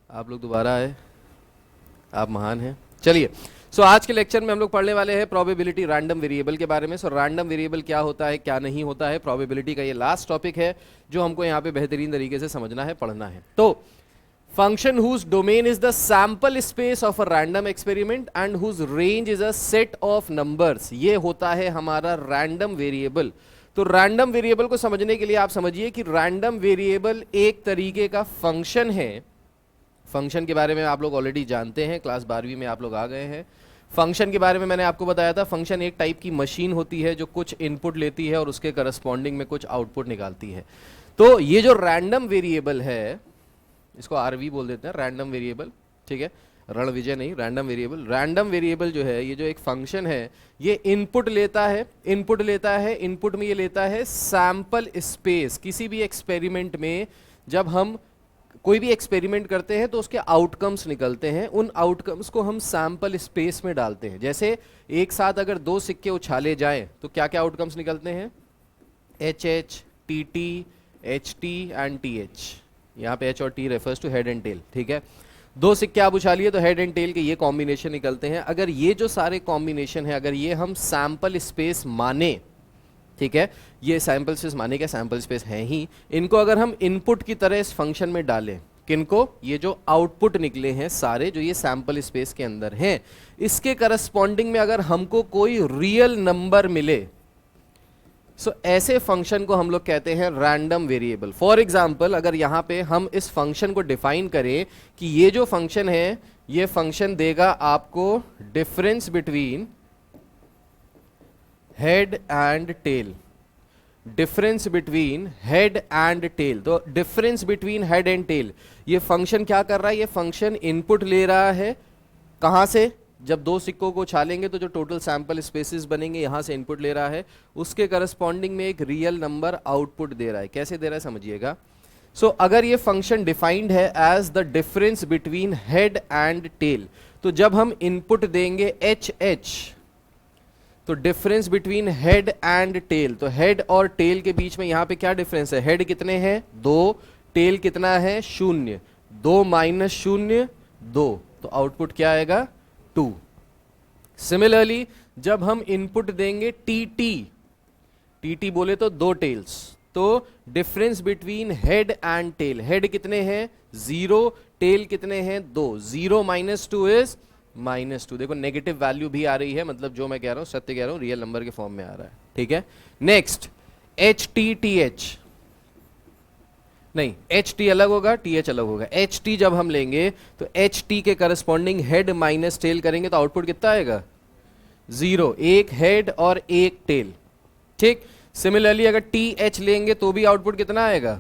आप लोग दोबारा आए, आप महान हैं। चलिए, आज के लेक्चर में हम लोग पढ़ने वाले हैं प्रोबेबिलिटी रैंडम वेरिएबल के बारे में। रैंडम वेरिएबल क्या होता है, क्या नहीं होता है, प्रोबेबिलिटी का ये लास्ट टॉपिक है जो हमको यहाँ पे बेहतरीन तरीके से समझना है, पढ़ना है। तो function whose domain is the sample space of a random experiment and whose range is a set of numbers, ये होता है हमारा रैंडम वेरिएबल। तो रैंडम वेरिएबल को समझने के लिए आप समझिए कि रैंडम वेरिएबल एक तरीके का फंक्शन है। फंक्शन के बारे में आप लोग ऑलरेडी जानते हैं, क्लास 12वीं में आप लोग आ गए हैं। फंक्शन के बारे में मैंने आपको बताया था, फंक्शन एक टाइप की मशीन होती है जो कुछ इनपुट लेती है और उसके करस्पॉन्डिंग में कुछ आउटपुट निकालती है। तो ये जो रैंडम वेरिएबल है, इसको आरवी बोल देते हैं, रैंडम वेरिएबल, ठीक है, रण विजय नहीं, रैंडम वेरिएबल। रैंडम वेरिएबल जो है, ये जो एक फंक्शन है, ये इनपुट लेता है, इनपुट में ये लेता है सैंपल स्पेस। किसी भी एक्सपेरिमेंट में जब हम कोई भी एक्सपेरिमेंट करते हैं तो उसके आउटकम्स निकलते हैं, उन आउटकम्स को हम सैंपल स्पेस में डालते हैं। जैसे एक साथ अगर दो सिक्के उछाले जाएं तो क्या क्या आउटकम्स निकलते हैं, H H, T T, H T and T H. यहाँ पे एच और T refers to head and tail, ठीक है। दो सिक्के आप उछालिए तो हेड एंड टेल के ये कॉम्बिनेशन निकलते हैं। अगर ये जो सारे कॉम्बिनेशन है, अगर ये हम सैंपल स्पेस माने, ठीक है, ये सैंपल स्पेस माने, क्या सैंपल स्पेस है ही, इनको अगर हम इनपुट की तरह इस फंक्शन में डालें, किनको, ये जो आउटपुट निकले हैं सारे जो ये सैंपल स्पेस के अंदर हैं, इसके करस्पॉन्डिंग में अगर हमको कोई रियल नंबर मिले, ऐसे फंक्शन को हम लोग कहते हैं रैंडम वेरिएबल। फॉर एग्जाम्पल, अगर यहां पे हम इस फंक्शन को डिफाइन करें कि ये जो फंक्शन है, ये फंक्शन देगा आपको difference between head and tail, difference between head and tail. तो difference between head and tail, ये फंक्शन क्या कर रहा है, ये फंक्शन इनपुट ले रहा है, कहां से, जब दो सिक्कों को छालेंगे तो जो टोटल सैंपल स्पेसेस बनेंगे, यहां से इनपुट ले रहा है, उसके करस्पॉन्डिंग में एक रियल नंबर आउटपुट दे रहा है। कैसे दे रहा है समझिएगा। अगर ये फंक्शन डिफाइंड है as the difference between head and tail, तो जब हम इनपुट देंगे एच एच, तो difference between head and tail, तो हेड और टेल के बीच में यहां पे क्या डिफरेंस है, हेड कितने हैं 2, टेल कितना है 0, 2 माइनस 0 2, तो आउटपुट क्या आएगा 2। सिमिलरली जब हम इनपुट देंगे टी टी, टी टी बोले तो 2 टेल्स, तो difference between head and tail, head कितने हैं 0, टेल कितने हैं 2, 0 माइनस 2 इज -2। देखो नेगेटिव वैल्यू भी आ रही है, मतलब जो मैं कह रहा हूं सत्य कह रहा हूं, रियल नंबर के फॉर्म में आ रहा है, ठीक है। Next H T T H, नहीं एच टी अलग होगा, टी एच अलग होगा। एच टी जब हम लेंगे तो एच टी के करस्पॉन्डिंग हेड माइनस टेल करेंगे तो आउटपुट कितना आएगा 0, एक हेड और एक टेल, ठीक। सिमिलरली अगर टी एच लेंगे तो भी आउटपुट कितना आएगा,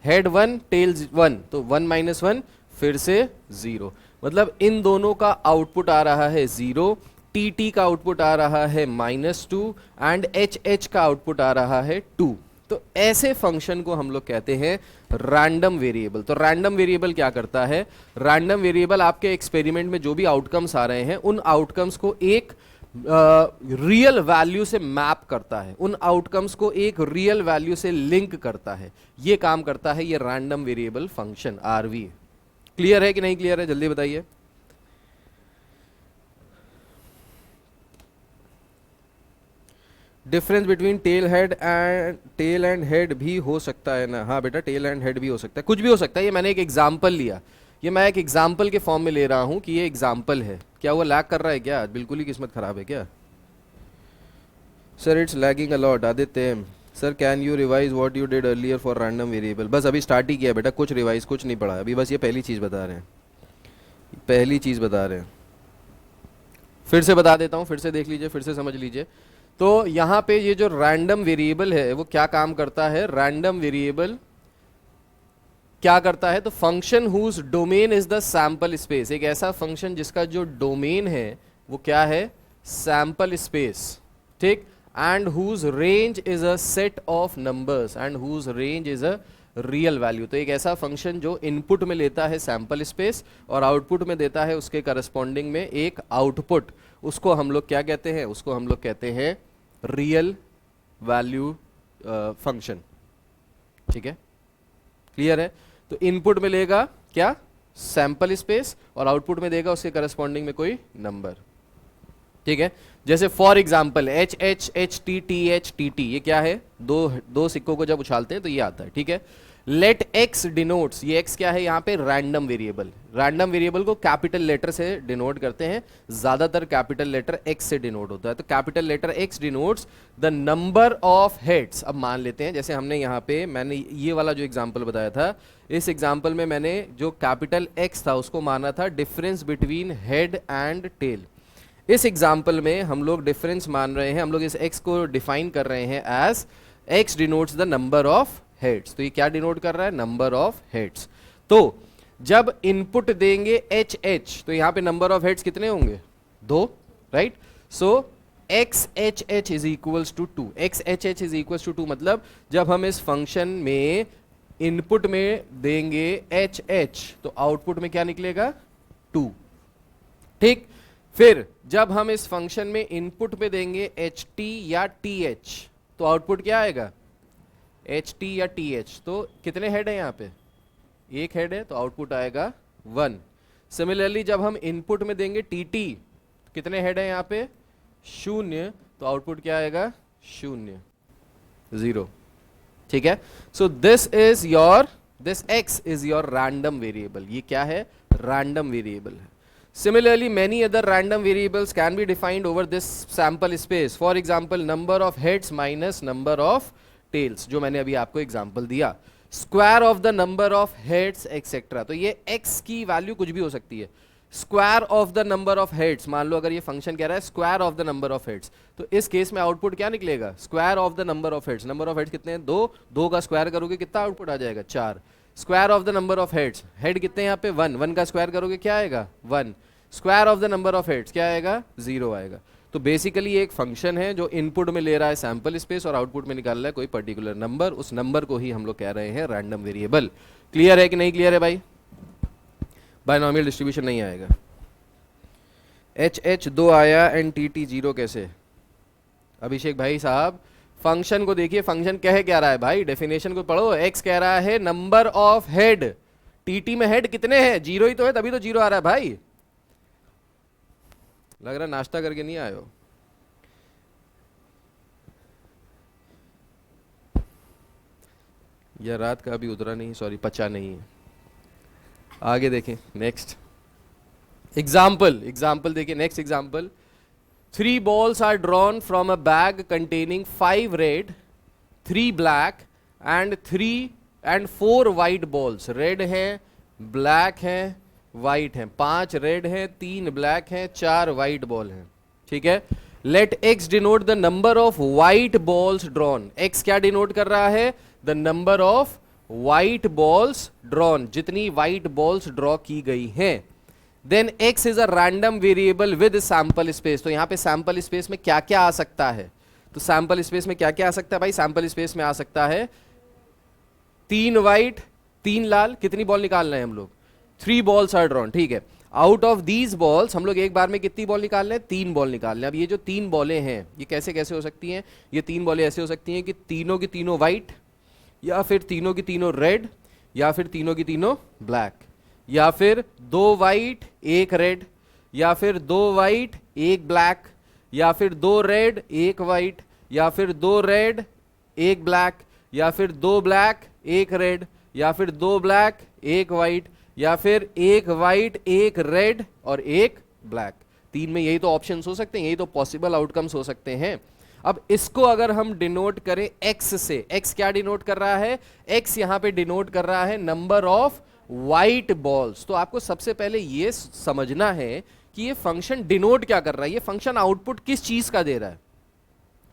हेड 1 टेल 1, तो 1 माइनस 1 फिर से 0। मतलब इन दोनों का आउटपुट आ रहा है 0, टी टी का आउटपुट आ रहा है -2 एंड एच एच का आउटपुट आ रहा है 2। तो ऐसे फंक्शन को हम लोग कहते हैं रैंडम वेरिएबल। तो रैंडम वेरिएबल क्या करता है, रैंडम वेरिएबल आपके एक्सपेरिमेंट में जो भी आउटकम्स आ रहे हैं, उन आउटकम्स को एक रियल वैल्यू से मैप करता है, उन आउटकम्स को एक रियल वैल्यू से लिंक करता है। ये काम करता है ये random variable function RV. Clear है कि नहीं क्लियर है, जल्दी बताइए। Difference between tail and head भी हो सकता है ना, हाँ बेटा टेल एंड हेड भी हो सकता है, कुछ भी हो सकता है। ये मैंने एक एग्जांपल लिया, ये मैं एक एग्जांपल के फॉर्म में ले रहा हूं कि ये एग्जांपल है। क्या वो लैग कर रहा है क्या, बिल्कुल ही किस्मत खराब है क्या। Sir it's lagging a lot. Aditya sir can you revise what you did earlier for random variable. बस अभी स्टार्ट ही किया बेटा, कुछ रिवाइज कुछ नहीं पढ़ा अभी, बस ये पहली चीज़ बता रहे हैं, पहली चीज़ बता रहे हैं। फिर से बता देता हूँ, फिर से देख लीजिए, फिर से समझ लीजिए। तो यहाँ पे ये जो रैंडम वेरिएबल है वो क्या काम करता है, रैंडम वेरिएबल क्या करता है, तो function whose domain is the sample space, एक ऐसा फंक्शन जिसका जो डोमेन है वो क्या है, सैंपल स्पेस, ठीक। And whose range is a set of numbers and whose range is a real value. तो एक ऐसा फंक्शन जो इनपुट में लेता है सैंपल स्पेस और आउटपुट में देता है उसके करस्पॉन्डिंग में एक आउटपुट, उसको हम लोग क्या कहते हैं, उसको हम लोग कहते हैं रियल वैल्यू फंक्शन, ठीक है। क्लियर है। तो इनपुट में लेगा क्या, सैंपल स्पेस और आउटपुट में देगा उसके करस्पॉन्डिंग में कोई नंबर। ठीक है, जैसे for example H H H T T H T T, ये क्या है, दो सिक्कों को जब उछालते हैं तो ये आता है। ठीक है, लेट एक्स डिनोट्स, ये एक्स क्या है यहाँ पे, रैंडम वेरिएबल। रैंडम वेरिएबल को कैपिटल लेटर से डिनोट करते हैं, ज्यादातर कैपिटल लेटर एक्स से डिनोट होता है, तो capital letter x denotes the number of heads. अब मान लेते हैं जैसे हमने यहाँ पे, मैंने ये वाला जो एग्जाम्पल बताया था, इस एग्जाम्पल में मैंने जो कैपिटल एक्स था उसको माना था difference between head and tail. इस एग्जाम्पल में हम लोग डिफरेंस मान रहे हैं, हम लोग इस x को डिफाइन कर रहे हैं as x denotes the number of heads. तो ये क्या डिनोट कर रहा है, नंबर ऑफ हेड्स। तो जब इनपुट देंगे एच एच तो यहां पे नंबर ऑफ हेड्स कितने होंगे, 2, right. So x H H is equals to 2, x H H is equals to 2, मतलब जब हम इस फंक्शन में इनपुट में देंगे एच एच तो आउटपुट में क्या निकलेगा, 2। ठीक, फिर जब हम इस फंक्शन में इनपुट पे देंगे एच टी या टी एच तो आउटपुट क्या आएगा, एच टी या टी एच। तो कितने हेड है यहाँ पे, एक हेड है तो आउटपुट आएगा 1। सिमिलरली जब हम इनपुट में देंगे टी टी, कितने हेड है यहाँ पे, 0, तो आउटपुट क्या आएगा, 0, 0। ठीक है, so this x is your random variable. ये क्या है, रैंडम वेरिएबल है। Similarly, many other random variables can be defined over this sample space. For example, number of heads minus number of tails, जो मैंने अभी आपको एग्जाम्पल दिया। Square of the number of heads etcetera, तो ये x की value कुछ भी हो सकती है। Square of the number of heads, मान लो अगर ये फंक्शन कह रहा है square of the number of heads, तो इस केस में आउटपुट क्या निकलेगा, square of the number of heads. Number of heads कितने हैं, 2, 2 का स्क्वायर करोगे कितना आउटपुट आ जाएगा, 4। Square of the number of heads, head कितने हैं यहाँ पे, 1, 1 का स्क्वायर करोगे क्या आएगा, 1। Square of the number of heads क्या आएगा, 0 आएगा। तो बेसिकली एक फंक्शन है जो इनपुट में ले रहा है सैंपल स्पेस और आउटपुट में निकाल रहा है कोई पर्टिकुलर नंबर, उस नंबर को ही हम लोग कह रहे हैं रैंडम वेरिएबल। क्लियर है कि नहीं क्लियर है भाई, बायनॉमियल डिस्ट्रीब्यूशन नहीं आएगा। एच एच 2 आया एंड टी टी 0 कैसे, अभिषेक भाई साहब फंक्शन को देखिए, फंक्शन कह क्या रहा है भाई, डेफिनेशन को पढ़ो। एक्स कह रहा है नंबर ऑफ हेड, टी में हेड कितने हैं, 0 ही तो है, तभी तो 0 आ रहा है भाई। लग रहा नाश्ता करके नहीं आए हो। या रात का अभी उतरा नहीं, सॉरी पचा नहीं है। आगे देखें, नेक्स्ट एग्जाम्पल देखिए, next example. 3 balls are drawn from a bag containing 5 red, 3 black and 4 white balls। Red हैं, ब्लैक हैं, वाइट हैं, 5 रेड हैं, 3 ब्लैक हैं, 4 वाइट बॉल हैं। ठीक है, let x denote the number of white balls drawn. X क्या denote कर रहा है, the number of white balls drawn, जितनी वाइट बॉल्स ड्रॉ की गई हैं। Then x is a random variable with sample space. तो यहां पे सैंपल स्पेस में क्या क्या आ सकता है, तो सैंपल स्पेस में क्या क्या आ सकता है भाई, सैंपल स्पेस में आ सकता है 3 वाइट 3 लाल, कितनी बॉल निकालना है हम लोग, 3 balls are drawn। ठीक है, आउट ऑफ दीज बॉल्स हम लोग एक बार में कितनी बॉल निकाल रहे हैं, 3 बॉल निकाल रहे हैं। अब ये जो 3 बॉलें हैं ये कैसे कैसे हो सकती हैं, ये 3 बॉलें ऐसे हो सकती हैं कि तीनों की तीनों वाइट, या फिर तीनों की तीनों रेड, या फिर तीनों की तीनों ब्लैक, या फिर 2 वाइट 1 रेड, या फिर 2 वाइट 1 ब्लैक, या फिर 2 रेड 1 वाइट, या फिर 2 रेड 1 ब्लैक, या फिर 2 ब्लैक 1 रेड, या फिर 2 ब्लैक 1 वाइट, या फिर 1 वाइट 1 रेड और 1 ब्लैक। 3 में यही तो ऑप्शंस हो सकते हैं, यही तो पॉसिबल आउटकम्स हो सकते हैं। अब इसको अगर हम डिनोट करें एक्स से, एक्स क्या डिनोट कर रहा है, एक्स यहां पे डिनोट कर रहा है नंबर ऑफ वाइट बॉल्स। तो आपको सबसे पहले ये समझना है कि ये फंक्शन डिनोट क्या कर रहा है, ये फंक्शन आउटपुट किस चीज का दे रहा है,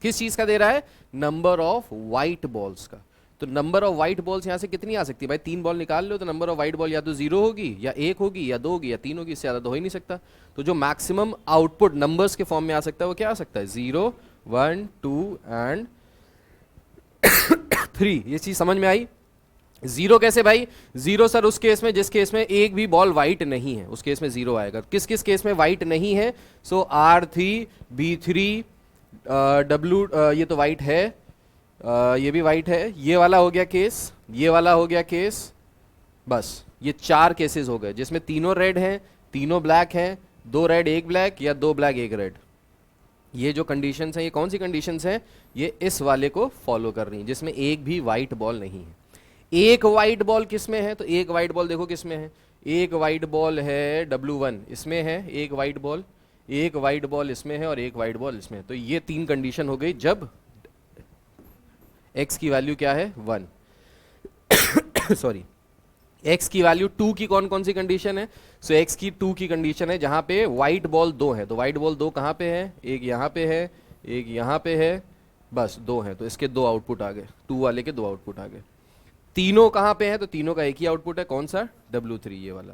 किस चीज का दे रहा है, नंबर ऑफ वाइट बॉल्स का। तो नंबर ऑफ वाइट बॉल्स यहां से कितनी आ सकती है भाई, 3 बॉल निकाल लो तो नंबर ऑफ वाइट बॉल या तो 0 होगी, या 1 होगी, या 2 होगी, या 3 होगी, इससे ज्यादा तो हो ही नहीं सकता। तो जो मैक्सिमम आउटपुट नंबर्स के फॉर्म में आ सकता है वो क्या आ सकता है, 0 1 2 एंड 3। ये चीज समझ में आई। 0 कैसे भाई, 0 सर उस केस में जिस केस में एक भी बॉल वाइट नहीं है, उस केस में 0 आएगा। किस किस केस में वाइट नहीं है, सो R3 B3 W, ये तो वाइट है, ये भी वाइट है, ये वाला हो गया केस, ये वाला हो गया केस, बस ये 4 केसेस हो गए जिसमें तीनों रेड हैं, तीनों ब्लैक हैं, 2 रेड 1 ब्लैक या 2 ब्लैक 1 रेड। ये जो कंडीशंस हैं, ये कौन सी कंडीशंस हैं? ये इस वाले को फॉलो कर रही हैं जिसमें एक भी वाइट बॉल नहीं है। एक वाइट बॉल किस में है? तो एक वाइट बॉल देखो किस में है, एक वाइट बॉल है W1 इसमें है, एक वाइट बॉल, एक वाइट बॉल इसमें है और एक वाइट बॉल इसमें है। तो ये 3 कंडीशन हो गई जब x की वैल्यू क्या है? 1 सॉरी, x की वैल्यू 2 की कौन कौन सी कंडीशन है? सो x की 2 की कंडीशन है जहां पे व्हाइट बॉल 2 है। तो व्हाइट बॉल 2 कहां पे है? एक यहां पे है, एक यहां पे है, बस 2 है। तो इसके 2 आउटपुट आ गए, 2 वाले के 2 आउटपुट आ गए। तीनों कहां पे है? तो तीनों का एक ही आउटपुट है, कौन सा? W3 ये वाला।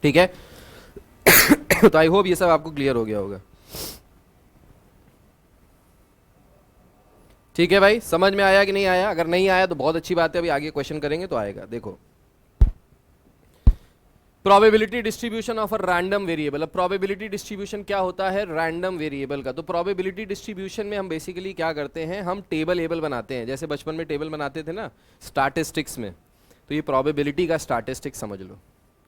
ठीक है तो आई होप ये सब आपको क्लियर हो गया होगा। ठीक है भाई, समझ में आया कि नहीं आया? अगर नहीं आया तो बहुत अच्छी बात है, अभी आगे क्वेश्चन करेंगे तो आएगा। देखो, probability distribution of a random variable. अब प्रोबेबिलिटी डिस्ट्रीब्यूशन क्या होता है? रैंडम वेरिएबल का। तो प्रोबेबिलिटी डिस्ट्रीब्यूशन में हम बेसिकली क्या करते हैं, हम टेबल एबल बनाते हैं। जैसे बचपन में टेबल बनाते थे ना स्टैटिस्टिक्स में, तो ये प्रोबेबिलिटी का स्टैटिस्टिक्स समझ लो।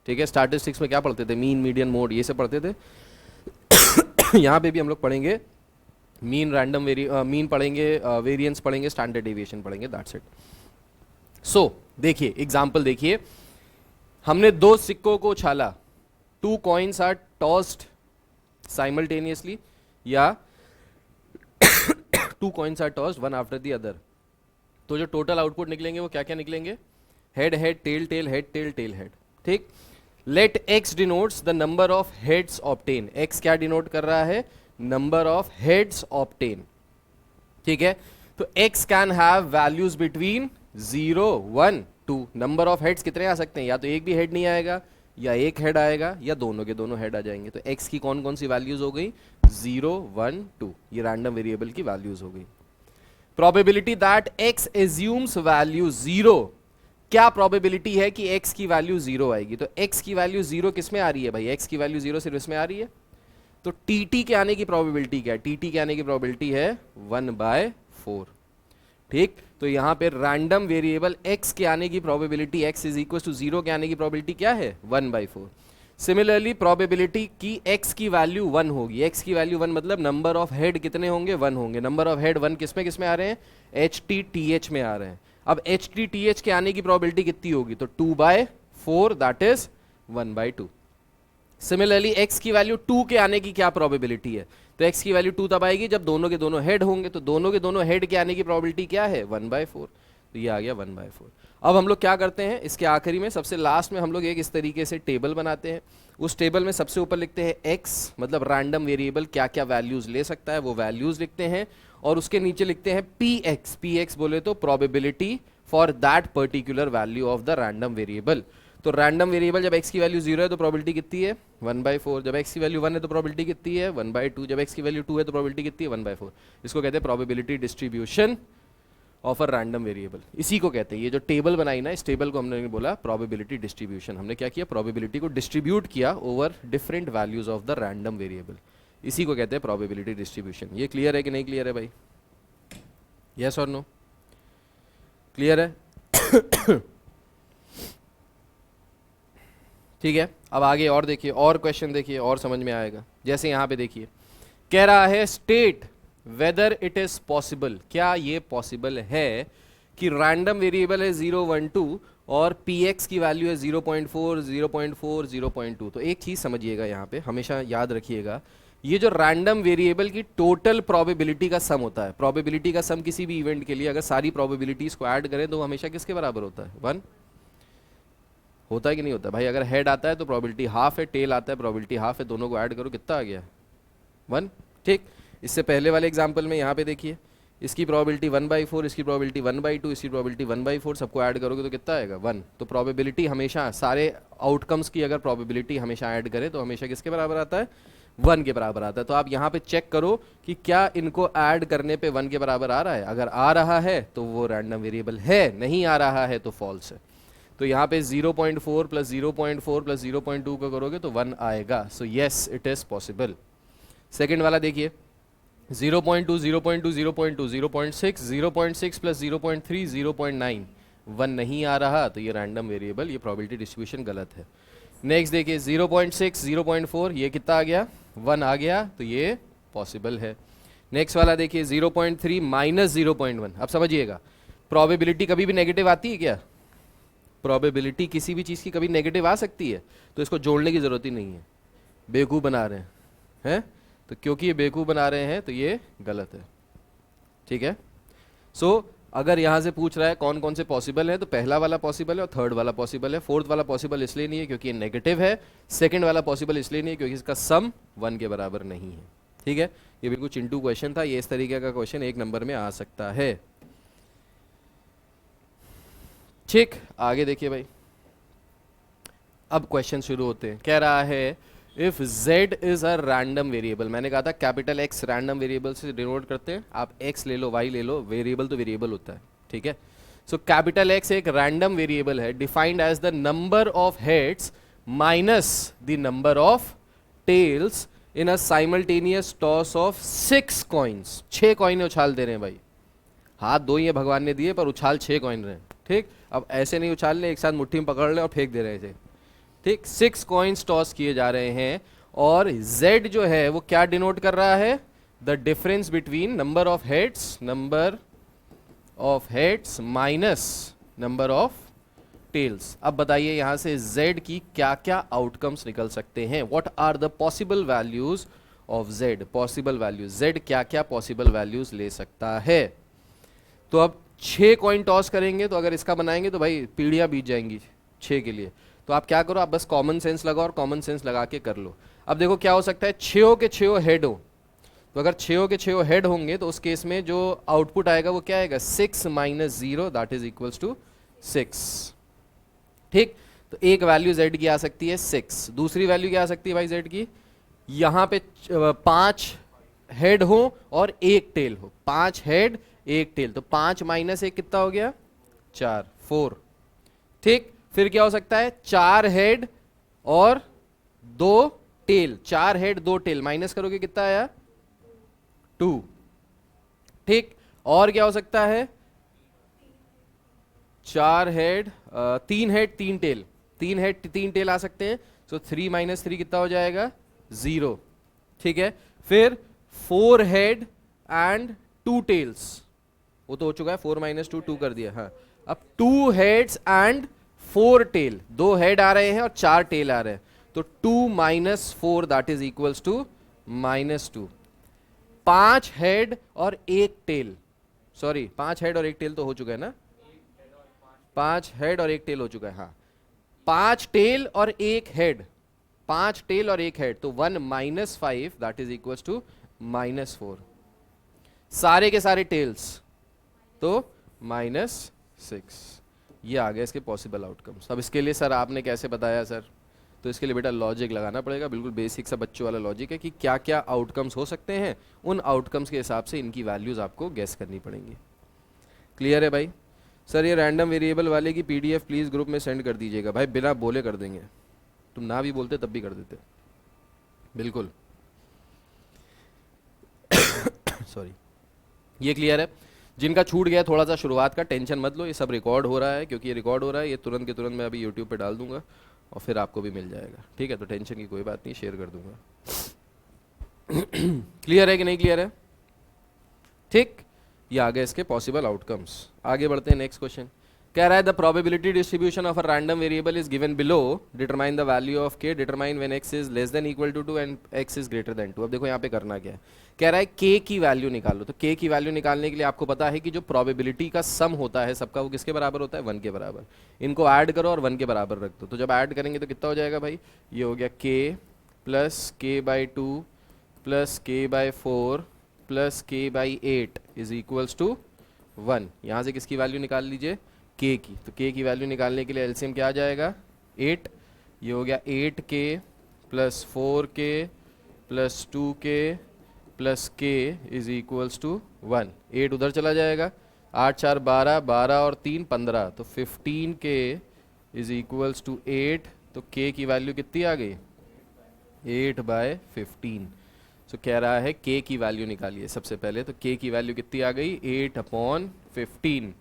ठीक है, स्टैटिस्टिक्स में क्या पढ़ते थे? मीन, मीडियन, मोड, ये सब पढ़ते थे। यहाँ पे भी हम लोग पढ़ेंगे मीन, रैंडम मीन पढ़ेंगे, वेरिएंस पढ़ेंगे, स्टैंडर्ड डेविएशन पढ़ेंगे, दैट्स इट। सो देखिए एग्जांपल देखिए, हमने 2 सिक्कों को उछाला, 2 कॉइन्स आर टॉस्ड साइमल्टेनियसली, या 2 coins are tossed one after the other. तो जो टोटल आउटपुट निकलेंगे वो क्या क्या निकलेंगे? Head head, tail tail, head tail, tail head. ठीक, let x denotes the number of heads obtain. x क्या डिनोट कर रहा है? Number of heads obtain. ठीक है, तो x can have values between 0, 1, 2। Number of heads कितने आ सकते हैं? या तो एक भी हेड नहीं आएगा, या एक हेड आएगा, या दोनों के दोनों हेड आ जाएंगे। तो x की कौन कौन सी वैल्यूज हो गई? 0, 1, 2। ये रैंडम वेरिएबल की वैल्यूज हो गई। Probability that x assumes value 0। क्या प्रोबेबिलिटी है कि x की वैल्यू 0 आएगी? तो x की वैल्यू 0 किस में आ रही है भाई? x की वैल्यू 0 सिर्फ इसमें आ रही है। तो tt के आने की प्रोबेबिलिटी क्या है? tt के आने की प्रोबेबिलिटी है 1/4। ठीक, तो यहां पे रैंडम वेरिएबल x के आने की probability, x is equal to 0 के आने की प्रोबेबिलिटी क्या है? 1/4। सिमिलरली प्रोबेबिलिटी की x की वैल्यू 1 होगी। x की वैल्यू 1 मतलब नंबर ऑफ हेड कितने होंगे? 1 होंगे। नंबर ऑफ हेड 1 किसमें आ रहे हैं? HTTH में आ रहे हैं। अब HTTH के आने की प्रोबेबिलिटी कितनी होगी? तो 2/4, दैट इज 1/2। सिमिलरली x की वैल्यू 2 के आने की क्या प्रोबेबिलिटी है? तो x की वैल्यू 2 तब आएगी जब दोनों के दोनों हेड होंगे। तो दोनों के दोनों हेड के आने की प्रोबेबिलिटी क्या है? 1/4। तो ये आ गया 1/4। अब हम लोग क्या करते हैं, इसके आखिरी में सबसे लास्ट में हम लोग एक इस तरीके से टेबल बनाते हैं। उस टेबल में सबसे ऊपर लिखते हैं x, मतलब रैंडम वेरिएबल क्या क्या वैल्यूज ले सकता है वो वैल्यूज लिखते हैं, और उसके नीचे लिखते हैं px। px बोले तो probability for that particular value of the random variable. तो रैंडम वेरिएबल जब x की वैल्यू 0 है तो प्रोबेबिलिटी कितनी है? 1/4। जब x की वैल्यू 1 है तो प्रोबेबिलिटी कितनी है? 1/2। जब x की वैल्यू 2 है तो प्रोबेबिलिटी कितनी है? 1/4। इसको कहते हैं probability distribution of a random variable. इसी को कहते हैं, ये जो टेबल बनाई ना, इस टेबल को हमने बोला प्रोबेबिलिटी डिस्ट्रीब्यूशन। हमने क्या किया? प्रोबेबिलिटी को डिस्ट्रीब्यूट किया over different values of the random variable. इसी को कहते हैं प्रोबेबिलिटी डिस्ट्रीब्यूशन। ये क्लियर है कि नहीं क्लियर है भाई? यस और नो? क्लियर है? ठीक है, अब आगे और देखिए, और क्वेश्चन देखिए, और समझ में आएगा। जैसे यहां पे देखिए, कह रहा है state whether it is possible. क्या ये पॉसिबल है कि रैंडम वेरिएबल है 0, 1, 2 और px की वैल्यू है 0.4, 0.4, 0.2। तो एक चीज समझिएगा, यहां पे हमेशा याद रखिएगा, ये जो रैंडम वेरिएबल की टोटल प्रोबेबिलिटी का सम होता है। प्रोबेबिलिटी का सम किसी भी इवेंट के लिए अगर सारी प्रोबेबिलिटीज को ऐड करें तो वो हमेशा किसके बराबर होता है? 1 होता है कि नहीं होता भाई? अगर हेड आता है तो प्रोबेबिलिटी हाफ है, टेल आता है प्रोबेबिलिटी हाफ है, दोनों को ऐड करो कितना आ गया? 1। ठीक, इससे पहले वाले एग्जांपल में यहाँ पे देखिए, इसकी प्रोबेबिलिटी 1/4, इसकी प्रोबेबिलिटी 1/2, इसकी प्रोबेबिलिटी 1/4, सबको ऐड करोगे तो कितना आएगा? 1। तो प्रोबेबिलिटी हमेशा सारे आउटकम्स की अगर प्रोबेबिलिटी हमेशा ऐड करें तो हमेशा किसके बराबर आता है? 1 के बराबर आता है। तो आप यहाँ पे चेक करो कि क्या इनको ऐड करने पे 1 के बराबर आ रहा है। अगर आ रहा है तो वो रैंडम वेरिएबल है, नहीं आ रहा है तो फॉल्स है। तो यहाँ पे 0.4 प्लस 0.4 प्लस 0.2 को करोगे तो 1 आएगा। So yes it is possible. Second वाला देखिए, 0.2, 0.2, 0.2, 0.6, 0.6 प्लस 0.3, 0.9। 1 नहीं आ रहा तो ये रैंडम वेरिएबल, ये प्रोबेबिलिटी डिस्ट्रीब्यूशन गलत है। नेक्स्ट देखिए 0.6, 0.4, ये कितना आ गया, 1 आ गया, तो ये पॉसिबल है। नेक्स्ट वाला देखिए 0.3 माइनस 0.1। अब समझिएगा, प्रोबेबिलिटी कभी भी नेगेटिव आती है क्या? प्रोबेबिलिटी किसी भी चीज़ की कभी नेगेटिव आ सकती है, तो इसको जोड़ने की ज़रूरत ही नहीं है, बेवकूफ़ बना रहे हैं, तो क्योंकि ये बेवकूफ़ बना रहे हैं तो ये गलत है, ठीक है। सो अगर यहाँ से पूछ रहा है कौन कौन से पॉसिबल है, तो पहला वाला पॉसिबल है और थर्ड वाला पॉसिबल है। फोर्थ वाला पॉसिबल इसलिए नहीं है क्योंकि ये नेगेटिव है। सेकंड वाला पॉसिबल इसलिए नहीं है क्योंकि इसका सम 1 के बराबर नहीं है, ठीक है। ये बिल्कुल चिंटू क्वेश्चन था, ये इस तरीके का क्वेश्चन 1 नंबर में आ सकता है। ठीक, आगे देखिए भाई, अब क्वेश्चन शुरू होते हैं। कह रहा है if z is a random variable, मैंने कहा था कैपिटल X रैंडम वेरिएबल से डिनोट करते हैं, आप x ले लो, y ले लो, वेरिएबल तो वेरिएबल होता है, ठीक है। सो कैपिटल X एक रैंडम वेरिएबल है defined as the number of heads minus the number of tails in a simultaneous toss of 6 coins. 6 coin उछाल दे रहे हैं भाई, हाथ 2 ही है भगवान ने दिए पर उछाल 6 कॉइन रहे हैं, ठीक। अब ऐसे नहीं उछाल ले, एक साथ मुट्ठी में पकड़ ले और फेंक दे रहे थे, ठीक। 6 कॉइन्स टॉस किए जा रहे हैं और z जो है वो क्या डिनोट कर रहा है, the difference between number of heads minus number of tails. अब बताइए यहां से z की क्या क्या आउटकम्स निकल सकते हैं, what are the possible values of z, possible values, z क्या क्या पॉसिबल वैल्यूज ले सकता है। तो अब 6 कॉइन टॉस करेंगे, तो अगर इसका बनाएंगे तो भाई पीढ़ियां बीत जाएंगी 6 के लिए। तो आप क्या करो, आप बस कॉमन सेंस लगाओ और कॉमन सेंस लगा के कर लो। अब देखो क्या हो सकता है, 6 के 6 हेड हो, तो अगर 6 के 6 हेड होंगे तो उस केस में जो आउटपुट आएगा वो क्या आएगा, 6 minus 0 that is equals to 6, ठीक। तो एक वैल्यू z की आ सकती है 6, दूसरी वैल्यू क्या आ सकती है भाई z की, यहां पे 5 हेड हो और 1 टेल हो, 5 हेड 1 टेल, तो 5 माइनस 1 कितना हो गया, 4, 4, ठीक। फिर क्या हो सकता है, 4 हेड और 2 टेल, 4 हेड 2 टेल, माइनस करोगे कितना आया, 2, ठीक। और क्या हो सकता है, 4 head 3 head 3 tail, 3 head 3 tail आ सकते हैं, सो 3 माइनस 3 कितना हो जाएगा, 0, ठीक है। फिर 4 हेड एंड 2 टेल्स, वो तो हो चुका है, 4 माइनस 2 2 कर दिया, हाँ। अब 2 हेड्स एंड 4 टेल, 2 हेड आ रहे हैं और 4 टेल आ रहे हैं, तो 2 minus 4 that is equals to -2। 5 head और 1 टेल, सॉरी 5 हेड और 1 टेल तो हो चुका है ना, 5 हेड और 1 टेल हो चुका है, हाँ। 5 टेल और 1 हेड, 5 टेल और 1 हेड, तो 1 minus 5 that is equals to -4। सारे के सारे टेल्स तो -6। ये आ गया इसके पॉसिबल आउटकम्स। अब इसके लिए सर आपने कैसे बताया सर, तो इसके लिए बेटा लॉजिक लगाना पड़ेगा, बिल्कुल बेसिक सा बच्चों वाला लॉजिक है कि क्या क्या आउटकम्स हो सकते हैं, उन आउटकम्स के हिसाब से इनकी वैल्यूज आपको गेस करनी पड़ेंगी। क्लियर है भाई? सर ये रैंडम वेरिएबल वाले की पीडीएफ प्लीज़ ग्रुप में सेंड कर दीजिएगा। भाई बिना बोले कर देंगे, तुम ना भी बोलते तब भी कर देते, बिल्कुल। सॉरी, ये क्लियर है? जिनका छूट गया थोड़ा सा शुरुआत का, टेंशन मत लो, ये सब रिकॉर्ड हो रहा है, क्योंकि ये रिकॉर्ड हो रहा है, ये तुरंत के तुरंत मैं अभी यूट्यूब पे डाल दूंगा और फिर आपको भी मिल जाएगा, ठीक है? तो टेंशन की कोई बात नहीं, शेयर कर दूंगा। क्लियर है कि नहीं क्लियर है? ठीक, ये आ गए इसके पॉसिबल आउटकम्स। आगे बढ़ते हैं, नेक्स्ट क्वेश्चन कह रहा है the probability distribution of a random variable is given below, determine the value of k, determine when x is less than equal to 2 and x is greater than 2। अब देखो यहाँ पे करना क्या है, कह रहा है k की वैल्यू निकालो। तो k की वैल्यू निकालने के लिए आपको पता है कि जो प्रोबेबिलिटी का सम होता है सबका, वो किसके बराबर होता है, 1 के बराबर। इनको ऐड करो और 1 के बराबर रख दो, तो जब ऐड करेंगे तो कितना हो जाएगा भाई, ये हो गया k plus k/2 plus k/4 plus k/8 is equals to 1। यहाँ से किसकी वैल्यू निकाल लीजिए, k की। तो k की वैल्यू निकालने के लिए एलसीएम क्या आ जाएगा, 8। ये हो गया 8k plus 4k plus 2k plus k is equals to 1। 8 उधर चला जाएगा, 8 4 12, 12 और 3 15, तो 15k इज इक्वल्स टू 8। तो k की वैल्यू कितनी आ गई, 8/15। सो कह रहा है k की वैल्यू निकालिए सबसे पहले। तो k की वैल्यू कितनी आ गई, 8/15।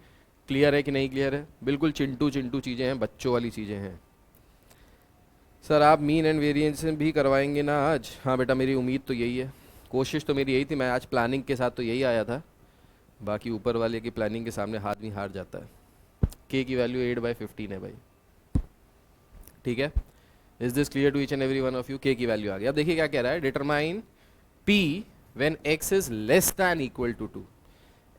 क्लियर है कि नहीं क्लियर है? बिल्कुल चिंटू चिंटू चीज़ें हैं, बच्चों वाली चीज़ें हैं। सर आप मीन एंड वेरिएंस भी करवाएंगे ना आज? हाँ बेटा, मेरी उम्मीद तो यही है, कोशिश तो मेरी यही थी, मैं आज प्लानिंग के साथ तो यही आया था, बाकी ऊपर वाले की प्लानिंग के सामने आदमी हार जाता है। के की वैल्यू 8/15 है भाई, ठीक है। Is this clear to each and every one of you? K की वैल्यू आ गई। अब देखिए क्या कह रहा है, determine P when x is less than equal to 2।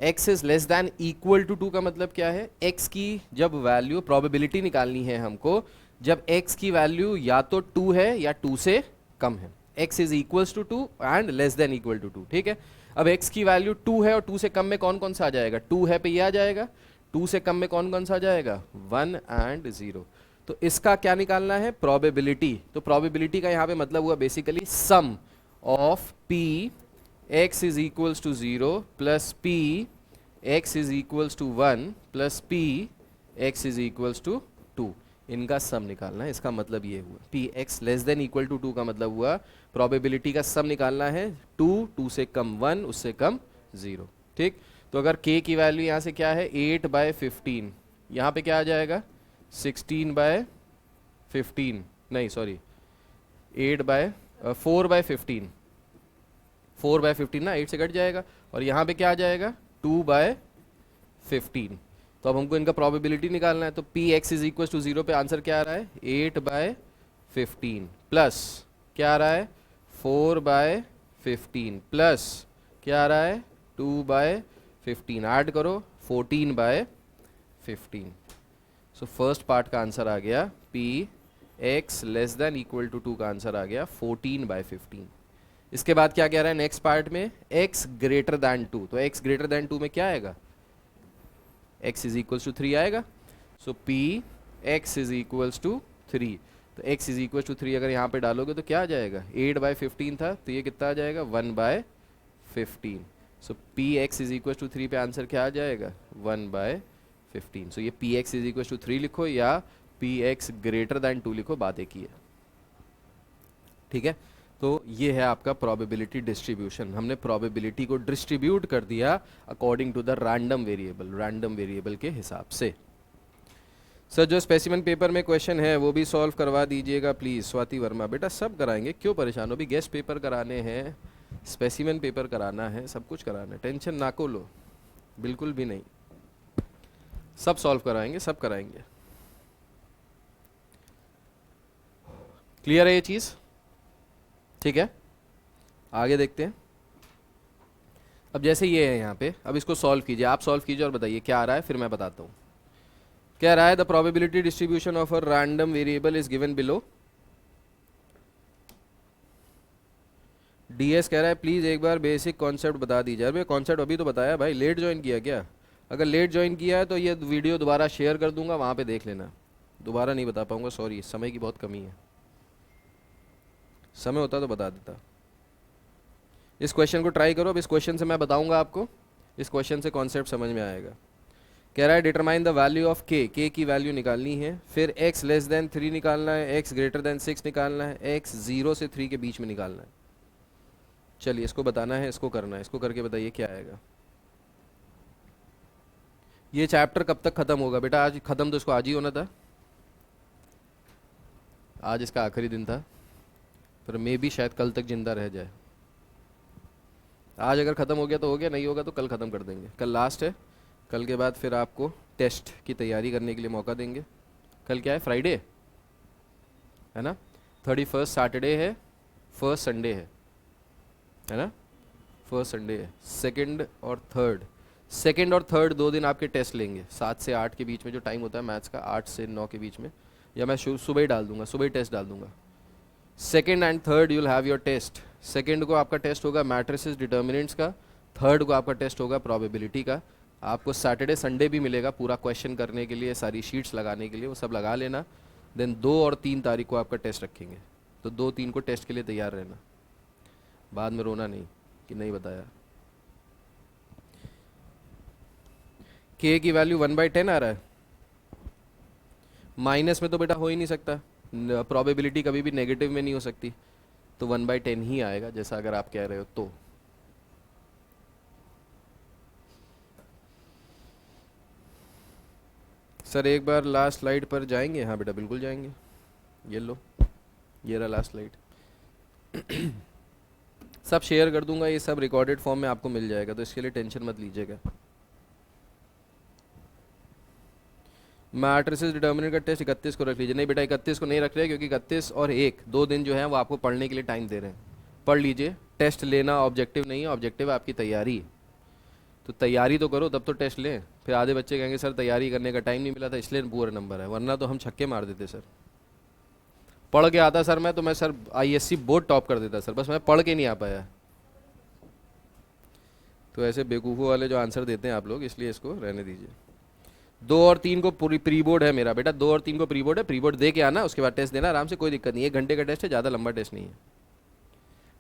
x is less than equal to 2 का मतलब क्या है? x की जब वैल्यू, प्रोबेबिलिटी निकालनी है हमको, जब x की वैल्यू या तो 2 है या 2 से कम है। x is equals to 2 and less than equal to 2, ठीक है। अब x की वैल्यू 2 है और 2 से कम में कौन कौन सा आ जाएगा? 2 है पे ये आ जाएगा, 2 से कम में कौन कौन सा आ जाएगा? 1 एंड 0। तो इसका क्या निकालना है? प्रोबेबिलिटी। तो प्रोबेबिलिटी का यहाँ पे मतलब हुआ basically sum of p x is equals to 0 plus p x is equals to 1 plus p x is equals to 2, इनका सम निकालना है। इसका मतलब ये हुआ P X less than equal to 2 का मतलब हुआ प्रोबेबिलिटी का सम निकालना है 2, 2 से कम 1, उससे कम 0, ठीक। तो अगर k की वैल्यू यहाँ से क्या है? 8/15, यहाँ पे क्या आ जाएगा? 16/15, नहीं सॉरी 4/15, 4/15 ना, 8 से कट जाएगा, और यहाँ पे क्या आ जाएगा? 2/15। तो अब हमको इनका प्रोबेबिलिटी निकालना है, तो P X is equal to 0 पे आंसर क्या आ रहा है? 8/15 प्लस क्या आ रहा है? 4/15 प्लस क्या आ रहा है? 2/15, ऐड करो 14/15। सो फर्स्ट पार्ट का आंसर आ गया P X less than equal to 2 का आंसर आ गया 14/15। इसके बाद क्या कह रहा है नेक्स्ट पार्ट में? x greater than 2। तो x ग्रेटर दैन 2 में क्या आएगा? x इज इक्वल्स टू 3 आएगा। So p x is equals to 3। तो x इज इक्वल्स टू 3 अगर यहाँ पे डालोगे तो क्या आ जाएगा? 8/15 था, तो ये कितना आ जाएगा? 1/15। So p x is equals to 3 पे आंसर क्या आ जाएगा? 1/15। सो ये p x is equals to 3 लिखो या p x ग्रेटर दैन 2 लिखो, बात एक ही है, ठीक है। तो ये है आपका प्रोबेबिलिटी डिस्ट्रीब्यूशन। हमने प्रोबेबिलिटी को डिस्ट्रीब्यूट कर दिया according to the random variable के हिसाब से। सर जो स्पेसिमेन पेपर में क्वेश्चन है वो भी सॉल्व करवा दीजिएगा प्लीज। स्वाति वर्मा, बेटा सब कराएंगे, क्यों परेशान हो? भी गेस्ट पेपर कराने हैं, स्पेसिमेन पेपर कराना है, सब कुछ कराना है, टेंशन ना को लो, बिल्कुल भी नहीं, सब सॉल्व कराएंगे, सब कराएंगे। क्लियर है ये चीज? ठीक है, आगे देखते हैं। अब जैसे ये है यहाँ पे, अब इसको सॉल्व कीजिए, आप सॉल्व कीजिए और बताइए क्या आ रहा है, फिर मैं बताता हूँ। क्या रहा है? The probability distribution of a random variable is given below. DS कह रहा है प्लीज एक बार बेसिक कॉन्सेप्ट बता दीजिए। अरे कॉन्सेप्ट अभी तो बताया भाई, लेट ज्वाइन किया क्या? अगर लेट ज्वाइन किया है तो ये वीडियो दोबारा शेयर कर दूंगा, वहाँ पे देख लेना। दोबारा नहीं बता पाऊंगा, सॉरी, समय की बहुत कमी है, समय होता तो बता देता। इस क्वेश्चन को ट्राई करो, अब इस क्वेश्चन से मैं बताऊंगा आपको, इस क्वेश्चन से कॉन्सेप्ट समझ में आएगा। कह रहा है डिटरमाइन द वैल्यू ऑफ के की वैल्यू निकालनी है, फिर x लेस देन 3 निकालना है, x ग्रेटर देन 6 निकालना है, x 0 से 3 के बीच में निकालना है। चलिए इसको बताना है, इसको करना है, इसको करके बताइए क्या आएगा। ये चैप्टर कब तक खत्म होगा बेटा? आज खत्म तो इसको आज ही होना था, आज इसका आखिरी दिन था, पर मे भी शायद कल तक जिंदा रह जाए। आज अगर ख़त्म हो गया तो हो गया, नहीं होगा तो कल ख़त्म कर देंगे। कल लास्ट है, कल के बाद फिर आपको टेस्ट की तैयारी करने के लिए मौका देंगे। कल क्या है? फ्राइडे है ना, 31 सैटरडे है, फर्स्ट संडे है ना, फर्स्ट संडे है, सेकंड और थर्ड 2 दिन आपके टेस्ट लेंगे। 7 से 8 के बीच में जो टाइम होता है मैथ्स का, 8 से 9 के बीच में, या मैं सुबह ही डाल दूंगा, सुबह ही टेस्ट डाल दूंगा। Second and third you will have your test. Second को आपका टेस्ट होगा मैट्रिसेस डिटर्मिनेंट्स का, थर्ड को आपका टेस्ट होगा प्रोबेबिलिटी का। आपको सैटरडे संडे भी मिलेगा पूरा क्वेश्चन करने के लिए, सारी शीट्स लगाने के लिए, वो सब लगा लेना। देन 2 और 3 तारीख को आपका टेस्ट रखेंगे, तो 2-3 को टेस्ट के लिए तैयार रहना, बाद में रोना नहीं कि नहीं बताया। के की वैल्यू 1/10 आ रहा है, माइनस में तो बेटा हो ही नहीं सकता, प्रोबेबिलिटी कभी भी नेगेटिव में नहीं हो सकती, तो 1/10 ही आएगा, जैसा अगर आप कह रहे हो तो। सर एक बार लास्ट स्लाइड पर जाएंगे? हाँ बेटा बिल्कुल जाएंगे, ये लो, ये रहा लास्ट स्लाइड। सब शेयर कर दूंगा, ये सब रिकॉर्डेड फॉर्म में आपको मिल जाएगा, तो इसके लिए टेंशन मत लीजिएगा। मैट्रिसेस डिटर्मिनेंट का टेस्ट 31 को रख लीजिए। नहीं बेटा 31 को नहीं रख रहे, क्योंकि 31 और 1 2 दिन जो है वो आपको पढ़ने के लिए टाइम दे रहे हैं। पढ़ लीजिए, टेस्ट लेना ऑब्जेक्टिव नहीं है, ऑब्जेक्टिव आपकी तैयारी। तो तैयारी तो करो तब तो टेस्ट लें। फिर आधे बच्चे कहेंगे सर तैयारी करने का टाइम नहीं मिला था इसलिए पूरा नंबर है, वरना तो हम छक्के मार देते सर। पढ़ के आता सर मैं, तो मैं सर आईएससी बोर्ड टॉप कर देता सर, बस मैं पढ़ के नहीं आ पाया। तो ऐसे बेवकूफ़ों वाले जो आंसर देते हैं आप लोग, इसलिए इसको रहने दीजिए। 2 और 3 को पूरी प्री बोर्ड है मेरा बेटा, 2 और 3 को प्री बोर्ड है, प्री बोर्ड दे के आना, उसके बाद टेस्ट देना आराम से, कोई दिक्कत नहीं है। 1 घंटे का टेस्ट है, ज़्यादा लंबा टेस्ट नहीं है।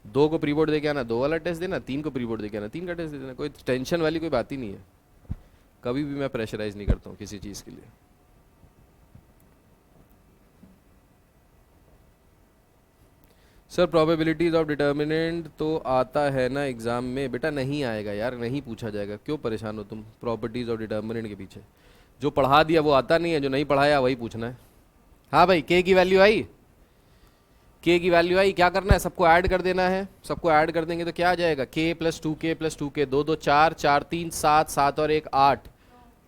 2 को प्री बोर्ड दे के आना, 2 वाला टेस्ट देना, 3 को प्री बोर्ड दे के आना, 3 का टेस्ट दे देना, कोई टेंशन वाली कोई बात ही नहीं है। कभी भी मैं प्रेशराइज नहीं करता हूँ किसी चीज़ के लिए। सर प्रोबेबिलिटीज ऑफ डिटर्मिनेंट तो आता है ना एग्जाम में? बेटा नहीं आएगा यार, नहीं पूछा जाएगा, क्यों परेशान हो तुम प्रॉपर्टीज ऑफ डिटर्मिनेंट के पीछे। जो पढ़ा दिया वो आता नहीं है, जो नहीं पढ़ाया वही पूछना है। हाँ भाई, के की वैल्यू आई, के की वैल्यू आई, क्या करना है, सबको ऐड कर देना है। सबको ऐड कर देंगे तो क्या आ जाएगा, के प्लस 2k प्लस 2k, 2 2 4, 4 3 7, 7 और 1 8,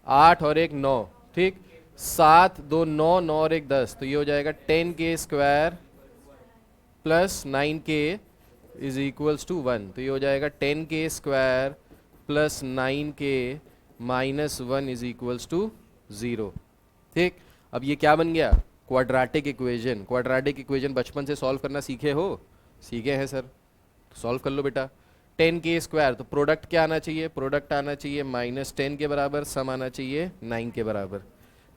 8 और 1 9, ठीक, 7 2 9, 9 और 1 10, तो ये हो जाएगा 10k square plus 9k is equals to 1। तो ये हो जाएगा 10k square plus 9k minus 1 is equals to 0। ठीक, अब ये क्या बन गया, क्वाड्रेटिक इक्वेशन। क्वाड्रेटिक इक्वेशन बचपन से सॉल्व करना सीखे हो? सीखे हैं सर, तो सॉल्व कर लो बेटा। 10k स्क्वायर, तो प्रोडक्ट क्या आना चाहिए, प्रोडक्ट आना चाहिए माइनस 10 के बराबर, सम आना चाहिए 9 के बराबर।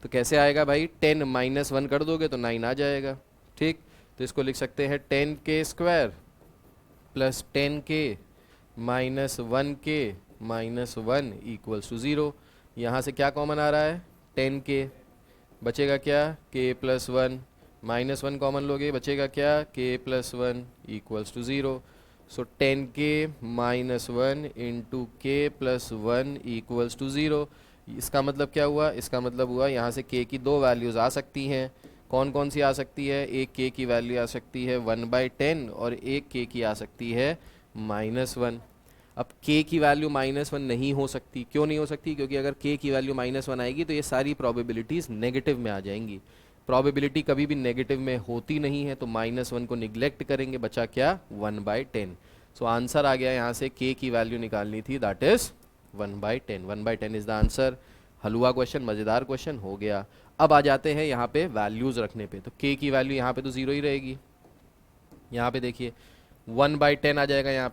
तो कैसे आएगा भाई, 10 माइनस 1 कर दोगे तो 9 आ जाएगा। ठीक, तो इसको लिख सकते हैं 10k square plus 10k minus 1k minus 1 equals to 0। यहाँ से क्या कॉमन आ रहा है, 10k, बचेगा क्या, k प्लस 1, माइनस 1 कॉमन लोगे, बचेगा क्या, k plus 1 equals to 0। So 10k minus 1 into k plus 1 equals to 0। इसका मतलब क्या हुआ, इसका मतलब हुआ यहाँ से k की 2 वैल्यूज़ आ सकती हैं। कौन कौन सी आ सकती है, एक k की वैल्यू आ सकती है 1/10 और एक k की आ सकती है -1। अब k की वैल्यू -1 नहीं हो सकती, क्यों नहीं हो सकती, क्योंकि अगर k की वैल्यू -1 आएगी तो ये सारी प्रोबेबिलिटीज़ नेगेटिव में आ जाएंगी। प्रोबेबिलिटी कभी भी नेगेटिव में होती नहीं है, तो -1 को निगलेक्ट करेंगे, बचा क्या, 1/10। सो आंसर आ गया, यहाँ से k की वैल्यू निकालनी थी, that is 1/10। 1/10 is the answer. Halwa question, मज़ेदार क्वेश्चन हो गया। अब आ जाते हैं यहाँ पे वैल्यूज़ रखने पे, तो k की वैल्यू यहाँ पे तो 0 ही रहेगी। यहाँ पे देखिए 1/10 आ जाएगा, यहाँ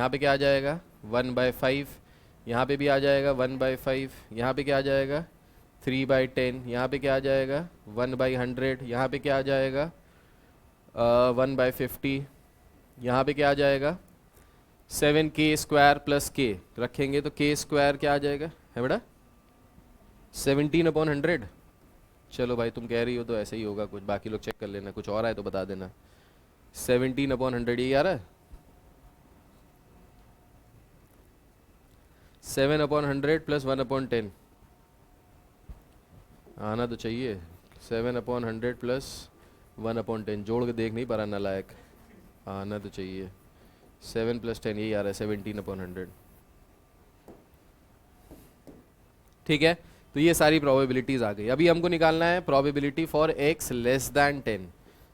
पे क्या आ जाएगा 1/5, यहाँ पे भी आ जाएगा 1/5, यहाँ पे क्या आ जाएगा 3/10, यहाँ पे क्या आ जाएगा 1/100, यहाँ पे क्या आ जाएगा 1/50, यहाँ पे क्या आ जाएगा 7k स्क्वायर प्लस k रखेंगे तो k स्क्वायर क्या आ जाएगा, है बेटा 17/100। चलो भाई तुम कह रही हो तो ऐसे ही होगा कुछ, बाकी लोग चेक कर लेना, कुछ और आए तो बता देना। 17/100 यही आ रहा है, 7/100 प्लस 1/10 आना तो चाहिए। 7/100 प्लस 1/10 जोड़ के देख नहीं पा रहा नालायक, आना तो चाहिए। 7 + 10 यही आ रहा है 17/100। ठीक है, तो ये सारी प्रोबेबिलिटीज़ आ गई। अभी हमको निकालना है probability for x less than 10।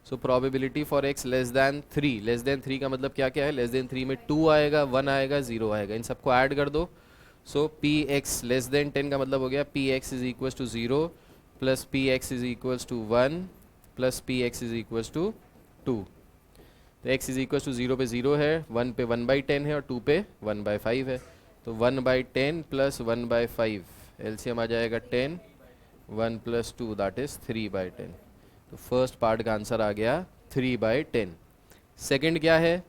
So probability for x less than 3, less than 3 का मतलब क्या क्या है, लेस दैन 3 में 2 आएगा, 1 आएगा, 0 आएगा, इन सबको ऐड कर दो। सो px लेस दैन 10 का मतलब हो गया px is equals to 0 plus px is equals to 1 plus px is equals to 2। तो x इज इक्वल्स टू 0 पे 0 है, 1 पे 1/10 है और 2 पे 1/5 है। तो 1/10 प्लस 1/5 एलसीएम आ जाएगा 10, 1 + 2 दैट इज 3/10। तो फर्स्ट पार्ट का आंसर आ गया 3/10। सेकंड क्या है,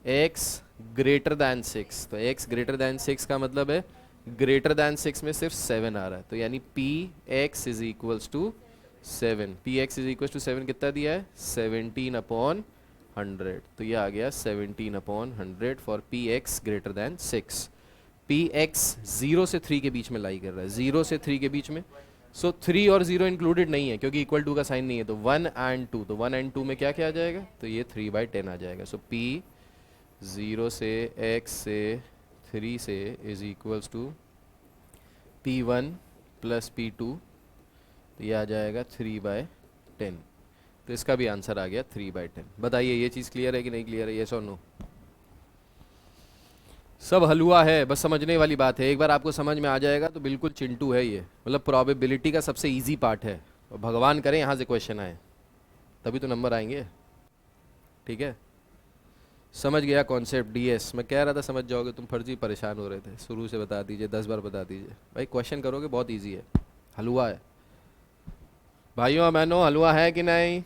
x ग्रेटर दैन 6। तो x ग्रेटर दैन 6 का मतलब है ग्रेटर दैन 6 में सिर्फ 7 आ रहा है, तो यानी px is equals to 7। px is equals to 7 कितना दिया है 17/100। तो ये आ गया 17/100 for px greater than 6। px 0 से 3 के बीच में लाई कर रहा है, 0 से 3 के बीच में, सो 3 और 0 इंक्लूडेड नहीं है क्योंकि इक्वल टू का साइन नहीं है, तो 1 एंड 2, तो 1 एंड 2 में क्या क्या आ जाएगा, तो ये 3/10 आ जाएगा। सो P 0 से x से 3 से is equals to P1 plus P2, तो ये आ जाएगा 3/10। तो इसका भी आंसर आ गया 3/10। बताइए ये चीज़ क्लियर है कि नहीं क्लियर है, यस और नो? सब हलवा है, बस समझने वाली बात है। एक बार आपको समझ में आ जाएगा तो बिल्कुल चिंटू है ये, मतलब प्रोबेबिलिटी का सबसे इजी पार्ट है। और भगवान करे यहाँ से क्वेश्चन आए, तभी तो नंबर आएंगे। ठीक है, समझ गया कॉन्सेप्ट? डीएस मैं कह रहा था समझ जाओगे, तुम फर्जी परेशान हो रहे थे। शुरू से बता दीजिए, 10 बार बता दीजिए भाई, क्वेश्चन करोगे बहुत ईजी है, हलवा है भाइयों बहनों, हलवा है कि नहीं?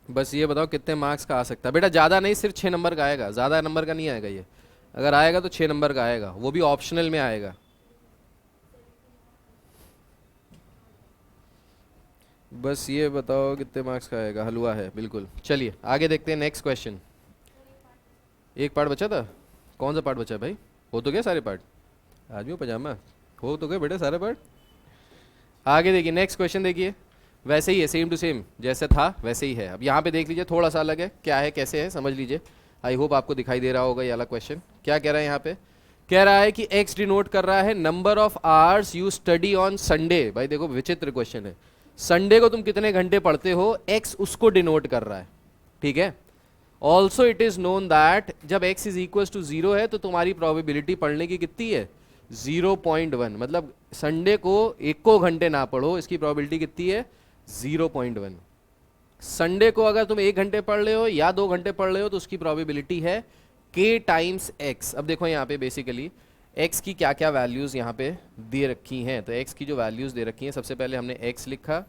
बस ये बताओ कितने मार्क्स का आ सकता है बेटा? ज़्यादा नहीं, सिर्फ 6 नंबर का आएगा, ज़्यादा नंबर का नहीं आएगा ये। अगर आएगा तो 6 नंबर का आएगा, वो भी ऑप्शनल में आएगा। बस ये बताओ कितने मार्क्स का आएगा, हलवा है बिल्कुल। चलिए आगे देखते हैं नेक्स्ट क्वेश्चन। एक पार्ट बचा था, कौन सा पार्ट बचा है भाई? हो तो गया सारे पार्ट, आदमी पजामा हो तो गए बेटा सारे पार्ट। आगे देखिए नेक्स्ट क्वेश्चन, देखिए वैसे ही है, सेम टू सेम जैसे था वैसे ही है। अब यहाँ पे देख लीजिए, थोड़ा सा अलग है, क्या है कैसे है समझ लीजिए। आई होप आपको दिखाई दे रहा होगा ये वाला क्वेश्चन। क्या कह रहा है यहाँ पे? कह रहा है कि x डिनोट कर रहा है number of hours you study on Sunday. भाई देखो विचित्र क्वेश्चन है, संडे को तुम कितने घंटे पढ़ते हो, x उसको डिनोट कर रहा है। ठीक है, also it is known that जब x इज इक्वल टू 0 है तो तुम्हारी प्रोबेबिलिटी पढ़ने की कितनी है, 0.1। मतलब संडे को 1 घंटे ना पढ़ो, इसकी प्रोबेबिलिटी कितनी है, 0.1। संडे को अगर तुम 1 घंटे पढ़ रहे हो या 2 घंटे पढ़ रहे हो तो उसकी प्रोबेबिलिटी है k टाइम्स x। अब देखो यहाँ पे बेसिकली x की क्या क्या वैल्यूज यहाँ पे दे रखी हैं। तो x की जो वैल्यूज दे रखी हैं, सबसे पहले हमने x लिखा,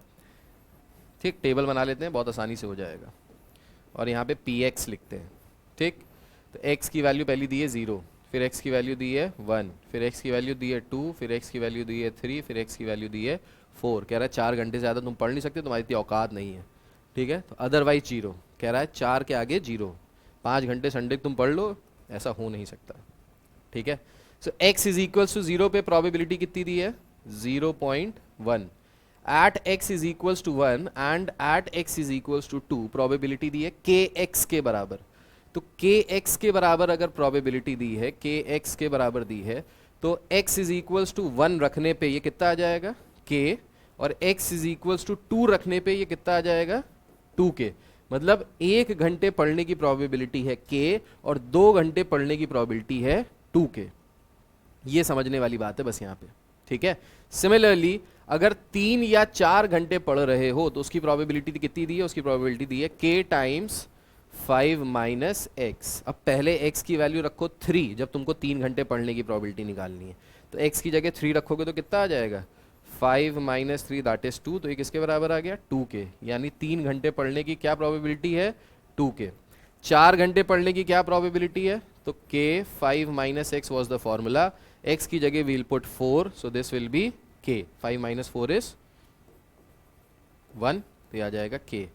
ठीक, टेबल बना लेते हैं बहुत आसानी से हो जाएगा, और यहाँ पे px लिखते हैं। ठीक, तो x की वैल्यू पहली दी है 0, फिर x की वैल्यू दी है 1, फिर x की वैल्यू दी है 2, फिर x की वैल्यू दी है 3, फिर x की वैल्यू दी है 4। कह रहा है 4 घंटे से ज़्यादा तुम पढ़ नहीं सकते, तुम्हारी इतनी औकात नहीं है। ठीक है, तो अदरवाइज 0, कह रहा है 4 के आगे 0, 5 घंटे संडे तुम पढ़ लो, ऐसा हो नहीं सकता। ठीक है, so x is equals to 0 पे प्रोबेबिलिटी कितनी दी है, 0.1। At x is equals to 1 and at x is equals to 2 probability दी है kx के बराबर। तो kx के बराबर अगर प्रोबेबिलिटी दी है, kx के बराबर दी है, तो x इज इक्वल्स टू 1 रखने पे ये कितना आ जाएगा, k, और x इज इक्वल्स टू 2 रखने पे ये कितना आ जाएगा, 2k। मतलब 1 घंटे पढ़ने की प्रोबेबिलिटी है k और 2 घंटे पढ़ने की प्रोबेबिलिटी है 2k। ये समझने वाली बात है बस यहाँ पे। ठीक है, सिमिलरली अगर 3 या 4 घंटे पढ़ रहे हो तो उसकी प्रोबेबिलिटी कितनी दी है, उसकी प्रोबेबिलिटी दी है k टाइम्स 5 माइनस एक्स। अब पहले x की वैल्यू रखो 3, जब तुमको 3 घंटे पढ़ने की प्रोबेबिलिटी निकालनी है, तो x की जगह 3 रखोगे तो कितना आ जाएगा, 5 माइनस 3 दैट इज 2। तो ये किसके बराबर आ गया, 2k। यानी 3 घंटे पढ़ने की क्या प्रोबेबिलिटी है, 2k। 4 घंटे पढ़ने की क्या प्रोबेबिलिटी है, तो k 5 minus x was the formula, x की जगह we'll put 4, so this will be k। 5 minus 4 is 1, तो आ जाएगा k।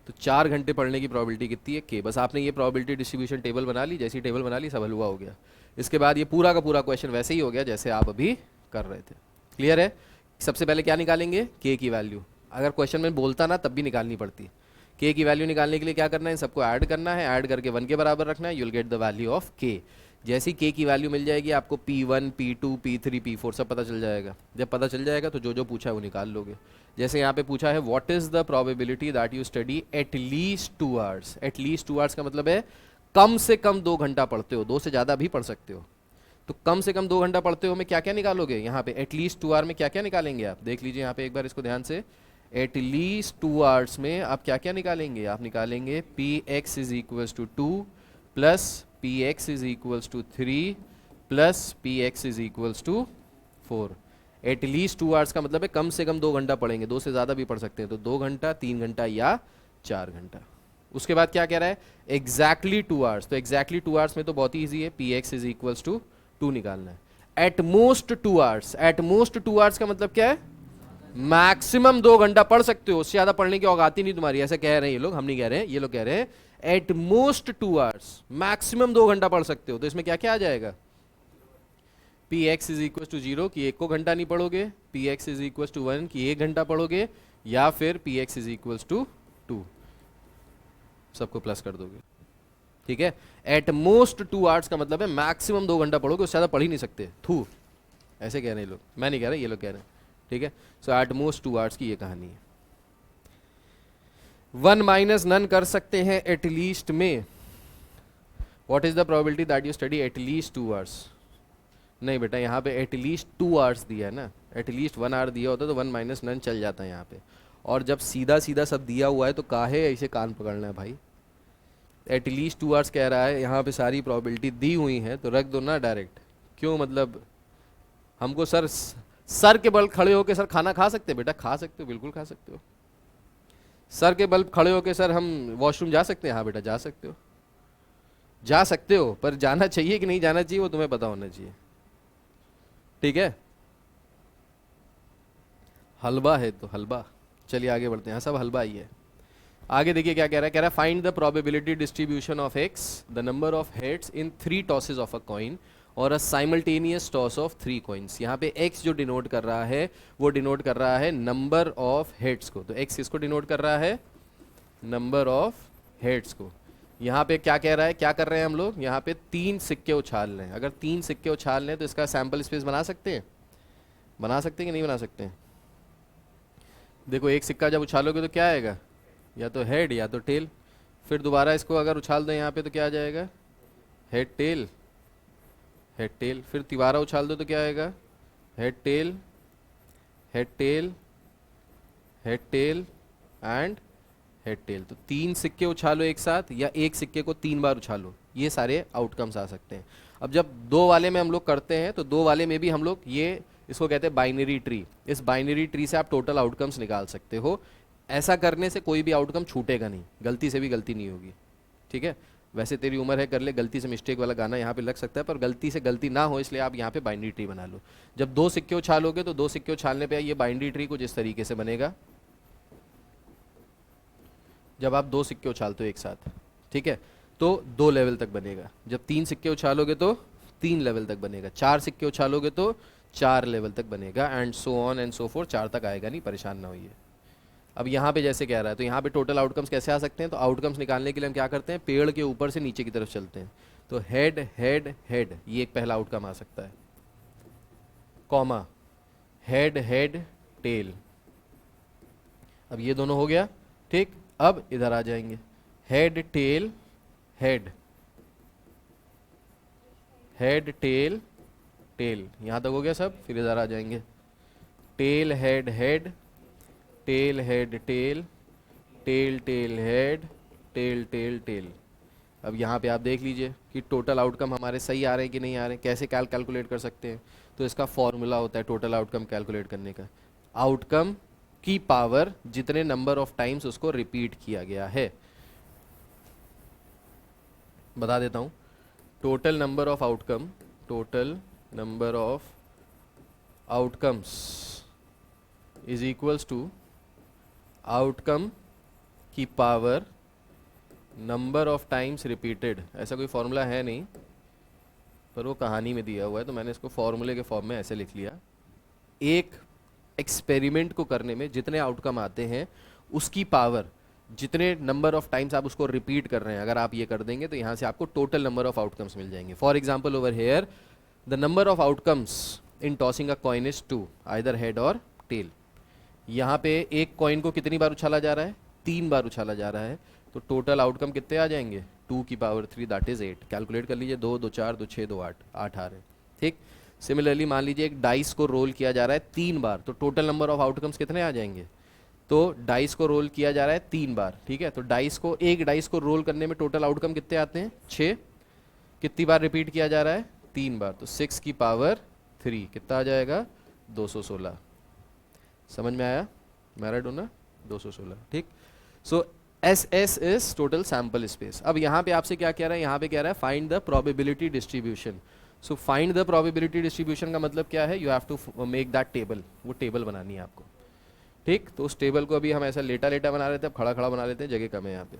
तो 4 घंटे पढ़ने की प्रोबेबिलिटी कितनी है, k। बस आपने ये प्रोबेबिलिटी डिस्ट्रीब्यूशन टेबल बना ली, जैसी टेबल बना ली सब हलवा हो गया। इसके बाद ये पूरा का पूरा क्वेश्चन वैसे ही हो गया जैसे आप अभी कर रहे थे। क्लियर है? सबसे पहले क्या निकालेंगे, k की वैल्यू। अगर क्वेश्चन में बोलता ना तब भी निकालनी पड़ती। k की वैल्यू निकालने के लिए क्या करना है, सबको ऐड करना है, ऐड करके 1 के बराबर रखना है, you will get the value of k। जैसी k की वैल्यू मिल जाएगी आपको p1, p2, p3, p4 सब पता चल जाएगा। जब पता चल जाएगा तो जो जो पूछा है वो निकाल लोगे। जैसे यहाँ पे पूछा है what is the probability that you study at least 2 hours. At least 2 hours का मतलब है कम से कम 2 घंटा पढ़ते हो, 2 से ज़्यादा भी पढ़ सकते हो। तो कम से कम 2 घंटा पढ़ते हो में क्या क्या निकालोगे, यहाँ पे एटलीस्ट 2 आवर में क्या क्या निकालेंगे आप देख लीजिए यहाँ पे एक बार इसको ध्यान से। एटलीस्ट 2 आवर्स में आप क्या क्या निकालेंगे, आप निकालेंगे P X is equals to 2 plus P X is equals to 3 plus P X is equals to 4। At least 2 hours का मतलब है कम से कम 2 घंटा पढ़ेंगे, 2 से ज़्यादा भी पढ़ सकते हैं, तो 2 घंटा, 3 घंटा या 4 घंटा। उसके बाद क्या कह रहा है, एग्जैक्टली 2 आवर्स। तो एग्जैक्टली 2 आवर्स में तो बहुत ही ईजी है, P X is equals to 2 निकालना है। At most 2 hours, at most 2 hours का मतलब क्या है, मैक्सिमम 2 घंटा पढ़ सकते हो, उससे ज्यादा पढ़ने की औकात ही नहीं तुम्हारी, ऐसे कह रहे हैं ये लोग, हम नहीं कह रहे हैं, ये लोग कह रहे हैं एट मोस्ट 2 आवर्स, मैक्सिमम 2 घंटा पढ़ सकते हो। तो इसमें क्या क्या आ जाएगा, P X is equal to 0 कि 1 को घंटा नहीं पढ़ोगे, P X is equal to 1 कि 1 घंटा पढ़ोगे, या फिर P X is equal to 2, सबको प्लस कर दोगे। ठीक है, एट मोस्ट 2 आवर्स का मतलब है मैक्सिमम 2 घंटा पढ़ोगे, उससे ज़्यादा पढ़ ही नहीं सकते। थू, ऐसे कह रहे हैं लोग, मैं नहीं कह रहा, ये लोग कह रहे हैं। ठीक है, सो एट मोस्ट 2 आवर्स की ये कहानी है। 1 माइनस नन कर सकते हैं एटलीस्ट में। What is the probability that you study at least 2 hours? नहीं बेटा, यहाँ पे एटलीस्ट 2 आवर्स दिया है ना, एटलीस्ट 1 आवर दिया होता तो 1 माइनस नन चल जाता है यहाँ पे। और जब सीधा सीधा सब दिया हुआ है तो काहे ऐसे कान पकड़ना है भाई। एटलीस्ट 2 आवर्स कह रहा है, यहाँ पे सारी प्रोबेबिलिटी दी हुई है तो रख दो ना डायरेक्ट। क्यों मतलब हमको सर के बल खड़े होके सर खाना खा सकते हो? बेटा खा सकते हो, बिल्कुल खा सकते हो। सर के बल खड़े होके सर हम वॉशरूम जा सकते हैं? हाँ बेटा जा सकते हो, जा सकते हो, पर जाना चाहिए कि नहीं जाना चाहिए वो तुम्हें पता होना चाहिए। ठीक है, हलवा है तो हलवा। चलिए आगे बढ़ते हैं, सब हलवा ही है। आगे देखिए क्या कह रहा है, कह रहा है find the probability distribution of x the number of heads in 3 tosses of a coin और a simultaneous toss of 3 coins. यहाँ पे x जो डिनोट कर रहा है वो डिनोट कर रहा है नंबर ऑफ हेड्स को। तो x किसको डिनोट कर रहा है? नंबर ऑफ हेड्स को। यहाँ पे क्या कह रहा है, क्या कर रहे हैं हम लोग? यहाँ पे 3 सिक्के उछाल रहे हैं। अगर 3 सिक्के उछाल रहे हैं तो इसका सैंपल स्पेस बना सकते हैं? बना सकते हैं कि नहीं बना सकते हैं? देखो एक सिक्का जब उछालोगे तो क्या आएगा? या तो हेड या तो टेल। फिर दोबारा इसको अगर उछाल दें यहाँ पे तो क्या आ जाएगा? Head tail, head tell. फिर तिबारा उछाल दो तो क्या आएगा? Head tail, head tail, head tell and head tail. तो 3 सिक्के उछालो एक साथ या एक सिक्के को 3 बार उछालो, ये सारे आउटकम्स आ सकते हैं। अब जब 2 वाले में हम लोग करते हैं तो 2 वाले में भी हम लोग ये इसको कहते हैं बाइनरी ट्री। इस बाइनरी ट्री से आप टोटल आउटकम्स निकाल सकते हो। ऐसा करने से कोई भी आउटकम छूटेगा नहीं, गलती से भी गलती नहीं होगी। ठीक है, वैसे तेरी उम्र है कर ले, गलती से मिस्टेक वाला गाना यहाँ पे लग सकता है, पर गलती से गलती ना हो इसलिए आप यहाँ पे बाइनरी ट्री बना लो। जब 2 सिक्के उछालोगे तो 2 सिक्के उछालने पे ये बाइनरी ट्री कुछ इस तरीके से बनेगा। जब आप 2 सिक्के उछालते हो एक साथ, ठीक है, तो 2 लेवल तक बनेगा। जब 3 सिक्के उछालोगे तो 3 लेवल तक बनेगा। 4 सिक्के उछालोगे तो 4 लेवल तक बनेगा, and so on and so fourth. 4 तक आएगा नहीं, परेशान ना होइए। अब यहाँ पे जैसे कह रहा है तो यहाँ पे टोटल आउटकम्स कैसे आ सकते हैं? तो आउटकम्स निकालने के लिए हम क्या करते हैं? पेड़ के ऊपर से नीचे की तरफ चलते हैं। तो हेड हेड हेड, ये एक पहला आउटकम आ सकता है, कॉमा हेड हेड टेल। अब ये दोनों हो गया, ठीक। अब इधर आ जाएंगे, head tail head, head tail tail, यहाँ तक हो गया सब। फिर इधर आ जाएंगे, tail head head, tail head tail, tail tail head, tail tail tail. अब यहाँ पे आप देख लीजिए कि टोटल आउटकम हमारे सही आ रहे हैं कि नहीं आ रहे हैं। कैसे कैलकुलेट कर सकते हैं? तो इसका फॉर्मूला होता है टोटल आउटकम कैलकुलेट करने का, आउटकम की पावर जितने नंबर ऑफ टाइम्स उसको रिपीट किया गया है। बता देता हूँ, total number of outcome, total number of outcomes is equals to outcome की power number of times repeated. ऐसा कोई फॉर्मूला है नहीं, पर वो कहानी में दिया हुआ है तो मैंने इसको फॉर्मूले के फॉर्म में ऐसे लिख लिया। एक एक्सपेरिमेंट को करने में जितने आउटकम आते हैं उसकी पावर, जितने नंबर ऑफ टाइम्स आप उसको रिपीट कर रहे हैं, अगर आप ये कर देंगे तो यहाँ से आपको टोटल नंबर ऑफ आउटकम्स मिल जाएंगे। For example over here the number of outcomes in tossing a coin is 2, either head और टेल। यहाँ पे एक कॉइन को कितनी बार उछाला जा रहा है? 3 बार उछाला जा रहा है। तो टोटल आउटकम कितने आ जाएंगे? 2 की पावर 3 दैट इज 8। कैलकुलेट कर लीजिए, 2 2 4 2 6 2 8, 8 आ रहे हैं। ठीक। सिमिलरली मान लीजिए एक डाइस को रोल किया जा रहा है 3 बार, तो टोटल नंबर ऑफ आउटकम्स कितने आ जाएंगे? तो डाइस को रोल किया जा रहा है 3 बार, ठीक है। तो एक डाइस को रोल करने में टोटल आउटकम कितने आते हैं? 6। कितनी बार रिपीट किया जा रहा है? 3 बार। तो 6 की पावर 3 कितना आ जाएगा? 216। समझ में आया? मैराडोना 216, ठीक। So S S is total sample space. अब यहाँ पे आपसे क्या कह रहा है? यहाँ पे कह रहा है find the probability distribution. So find the probability distribution का मतलब क्या है? You have to make that table. वो टेबल बनानी है आपको, ठीक। तो उस टेबल को अभी हम ऐसा लेटा लेटा बना रहे थे, अब खड़ा खड़ा बना लेते हैं, जगह कम है यहाँ पे।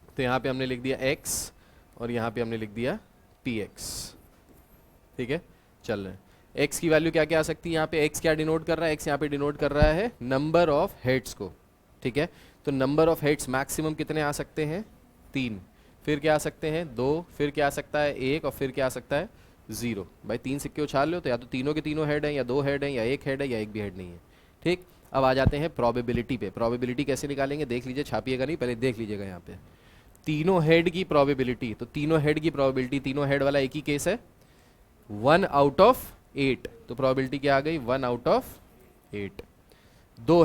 तो यहाँ पे हमने लिख दिया x और यहाँ पे हमने लिख दिया px, ठीक है। चल रहे हैं। एक्स की वैल्यू क्या क्या आ सकती है यहाँ पे, एक्स क्या डिनोट कर रहा है, एक्स यहाँ पे डिनोट कर रहा है नंबर ऑफ हेड्स को, ठीक है। तो नंबर ऑफ हेड्स मैक्सिमम कितने आ सकते हैं, 3, फिर क्या आ सकते हैं 2, फिर क्या आ सकता है 1, और फिर क्या आ सकता है 0। भाई 3 सिक्के उछाल लो तो या तो तीनों के तीनों हेड हैं, या 2 हेड हैं, या 1 हेड है, या एक भी हेड नहीं है, ठीक। अब आ जाते हैं प्रोबेबिलिटी पे। प्रोबेबिलिटी कैसे निकालेंगे देख लीजिए, छापिएगा नहीं, पहले देख लीजिएगा यहाँ पे तीनों हेड की प्रोबेबिलिटी। तो तीनों हेड की प्रोबेबिलिटी, तीनों हेड वाला एक ही केस है, 1 आउट ऑफ 8। तो प्रोबेबिलिटी क्या आ गई, 1 आउट ऑफ 8। दो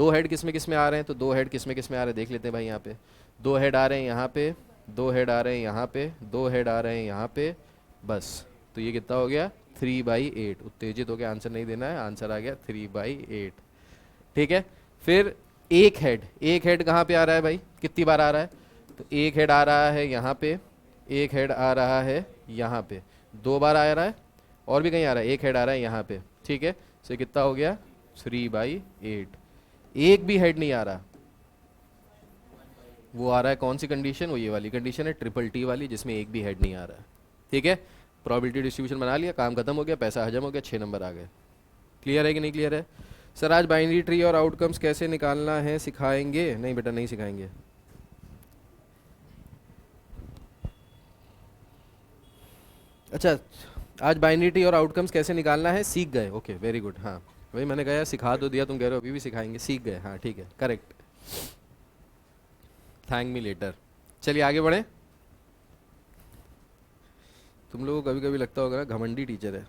हेड किस में आ रहे हैं, तो दो हेड किस में आ रहे हैं देख लेते हैं भाई। यहाँ पे दो हेड आ रहे हैं, यहाँ पे दो हेड आ रहे हैं, यहाँ पे दो हेड आ रहे हैं, यहाँ पे, बस। तो ये कितना हो गया 3/8। उत्तेजित हो गया, आंसर नहीं देना है, आंसर आ गया 3/8, ठीक है। फिर एक हेड कहाँ पे आ रहा है भाई, कितनी बार आ रहा है, तो एक हेड आ रहा है यहाँ पे, एक हेड आ रहा है यहाँ पे, 2 बार आ रहा है, और भी कहीं आ रहा है, एक हेड आ रहा है यहाँ पे, ठीक है। तो कितना हो गया 3/8। एक भी हेड नहीं आ रहा, वो आ रहा है कौन सी कंडीशन, वो ये वाली कंडीशन है, ट्रिपल टी वाली, जिसमें एक भी हेड नहीं आ रहा, ठीक है। प्रोबेबिलिटी डिस्ट्रीब्यूशन बना लिया, काम खत्म हो गया, पैसा हजम हो गया, 6 नंबर आ गए। क्लियर है कि नहीं क्लियर है। सर आज बाइनरी ट्री और आउटकम्स कैसे निकालना है सिखाएंगे, नहीं बेटा नहीं सिखाएंगे। अच्छा, आज बाइनरी ट्री और आउटकम्स कैसे निकालना है सीख गए, ओके वेरी गुड। हाँ वही मैंने कहा यार सिखा तो दिया, तुम कह रहे हो अभी भी सिखाएंगे, सीख गए, हाँ ठीक है करेक्ट, थैंक मी लेटर। चलिए आगे बढ़ें। तुम लोगों को कभी कभी लगता होगा ना घमंडी टीचर है।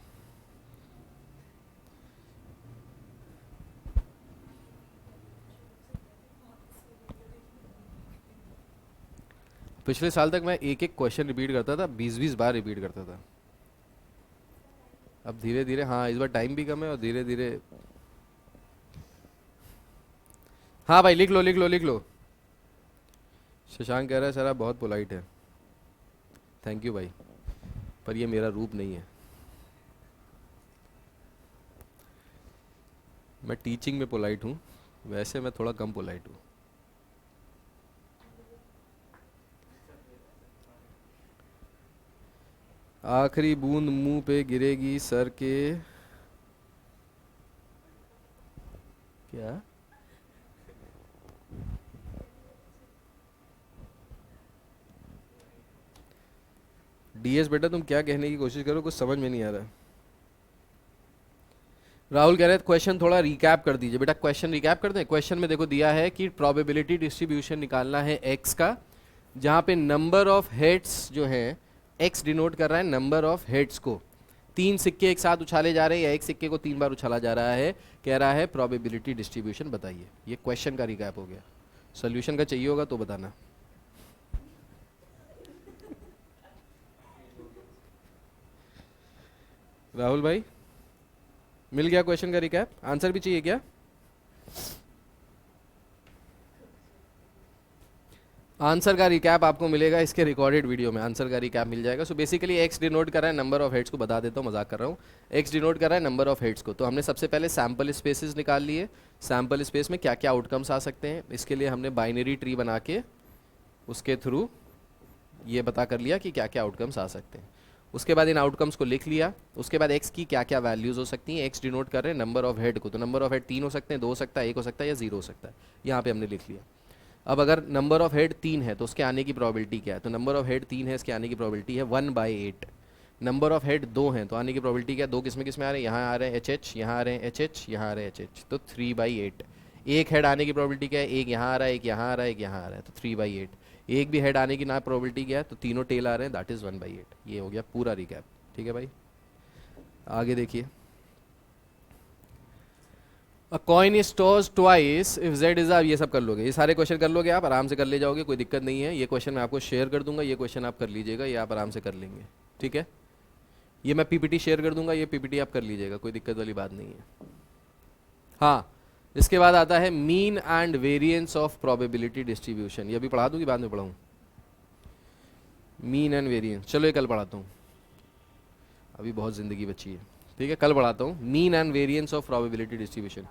पिछले साल तक मैं एक एक क्वेश्चन रिपीट करता था, 20-20 बार रिपीट करता था। अब धीरे धीरे, हाँ इस बार टाइम भी कम है और धीरे धीरे। हाँ भाई लिख लो लिख लो लिख लो। शशांक कह रहा है सर आप बहुत पोलाइट है, थैंक यू भाई, पर ये मेरा रूप नहीं है। मैं टीचिंग में पोलाइट हूँ, वैसे मैं थोड़ा कम पोलाइट हूँ। आखिरी बूंद मुंह पे गिरेगी सर के, क्या डीएस बेटा तुम क्या कहने की कोशिश करो, कुछ समझ में नहीं आ रहा। राहुल कह रहे हैं क्वेश्चन थोड़ा रिकैप कर दीजिए। बेटा क्वेश्चन रिकैप कर दें। क्वेश्चन में देखो दिया है कि प्रोबेबिलिटी डिस्ट्रीब्यूशन निकालना है एक्स का, जहां पे नंबर ऑफ हेड्स जो है, एक्स डिनोट कर रहा है नंबर ऑफ हेड्स को। 3 सिक्के एक साथ उछाले जा रहे हैं या एक सिक्के को 3 बार उछाला जा रहा है, कह रहा है प्रोबेबिलिटी डिस्ट्रीब्यूशन बताइए। ये क्वेश्चन का रिकैप हो गया। सोल्यूशन का चाहिए होगा तो बताना। राहुल भाई मिल गया क्वेश्चन का रिकैप, आंसर भी चाहिए क्या। आंसर का रिकैप आपको मिलेगा इसके रिकॉर्डेड वीडियो में, आंसर का रिकैप मिल जाएगा। सो बेसिकली एक्स डिनोट कर रहा है नंबर ऑफ हेड्स को, बता देता हूँ मजाक कर रहा हूँ, एक्स डिनोट कर रहा है नंबर ऑफ हेड्स को। तो हमने सबसे पहले सैम्पल स्पेसेस निकाल लिए, सैम्पल स्पेस में क्या क्या आउटकम्स आ सकते हैं, इसके लिए हमने बाइनरी ट्री बना के उसके थ्रू ये बता कर लिया कि क्या क्या आउटकम्स आ सकते हैं। उसके बाद इन आउटकम्स को लिख लिया। उसके बाद एक्स की क्या क्या वैल्यूज हो सकती हैं, एक्स डिनोट कर रहे हैं नंबर ऑफ हेड को, तो नंबर ऑफ हेड 3 हो सकते हैं, 2 हो सकता है, 1 हो सकता है या 0 हो सकता है, यहाँ पे हमने लिख लिया। अब अगर नंबर ऑफ हेड 3 है तो उसके आने की प्रोबेबिलिटी क्या है, तो नंबर ऑफ हेड 3 है, इसके आने की प्रोबेबिलिटी है 1/8। नंबर ऑफ हेड 2 हैं तो आने की प्रोबेबिलिटी क्या है, 2 किस में आ रहे हैं, यहाँ आ रहे हैं HH, यहाँ आ रहे हैं HH, यहाँ आ रहे हैं HH, तो 3/8। एक हेड आने की प्रोबेबिलिटी क्या है, एक यहाँ आ रहा है, एक यहाँ आ रहा है, एक यहाँ आ रहा है, तो 3/8। एक भी हेड आने की ना प्रोबेबिलिटी क्या है, तो तीनों टेल आ रहे हैं, दैट इज़ 1/8। ये हो गया पूरा रिकैप, ठीक है भाई। आगे देखिए, अ coin is toss twice if Z is, आप ये सब कर लोगे, ये सारे क्वेश्चन कर लोगे आप, आराम से कर ले जाओगे, कोई दिक्कत नहीं है। ये क्वेश्चन मैं आपको शेयर कर दूंगा, ये क्वेश्चन आप कर लीजिएगा, ये आप आराम से कर लेंगे, ठीक है। ये मैं पीपीटी शेयर कर दूंगा, ये पीपीटी आप कर लीजिएगा, कोई दिक्कत वाली बात नहीं है। हाँ, इसके बाद आता है mean and variance of probability distribution. ये अभी पढ़ा दूँ कि बाद में पढ़ाऊँ, मीन एंड वेरिएंस। चलो ये कल पढ़ाता हूँ, अभी बहुत ज़िंदगी बची है, ठीक है कल पढ़ाता हूँ। Mean and variance of probability distribution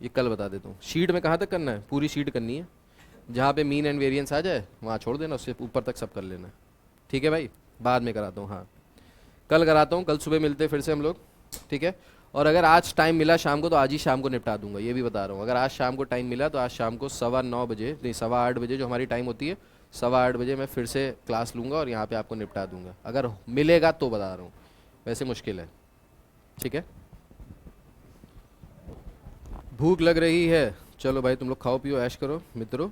ये कल बता देता हूँ। शीट में कहाँ तक करना है, पूरी शीट करनी है, जहाँ पे मीन एंड वेरिएंस आ जाए वहाँ छोड़ देना, उससे ऊपर तक सब कर लेना, ठीक है भाई। बाद में कराता हूँ, हाँ कल कराता हूँ, कल सुबह मिलते हैं फिर से हम लोग, ठीक है। और अगर आज टाइम मिला शाम को तो आज ही शाम को निपटा दूंगा, ये भी बता रहा हूँ। अगर आज शाम को टाइम मिला तो आज शाम को 9:15 नहीं 8:15 जो हमारी टाइम होती है, 8:15 मैं फिर से क्लास लूँगा और यहाँ पे आपको निपटा दूंगा, अगर मिलेगा तो बता रहा हूँ, वैसे मुश्किल है, ठीक है। भूख लग रही है, चलो भाई तुम लोग खाओ पियो ऐश करो मित्रों,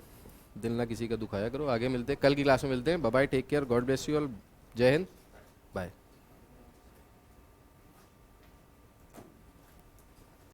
दिल ना किसी का दुखाया करो। आगे मिलते हैं, कल की क्लास में मिलते हैं। Bye bye, take care, God bless you all, Jai Hind, bye.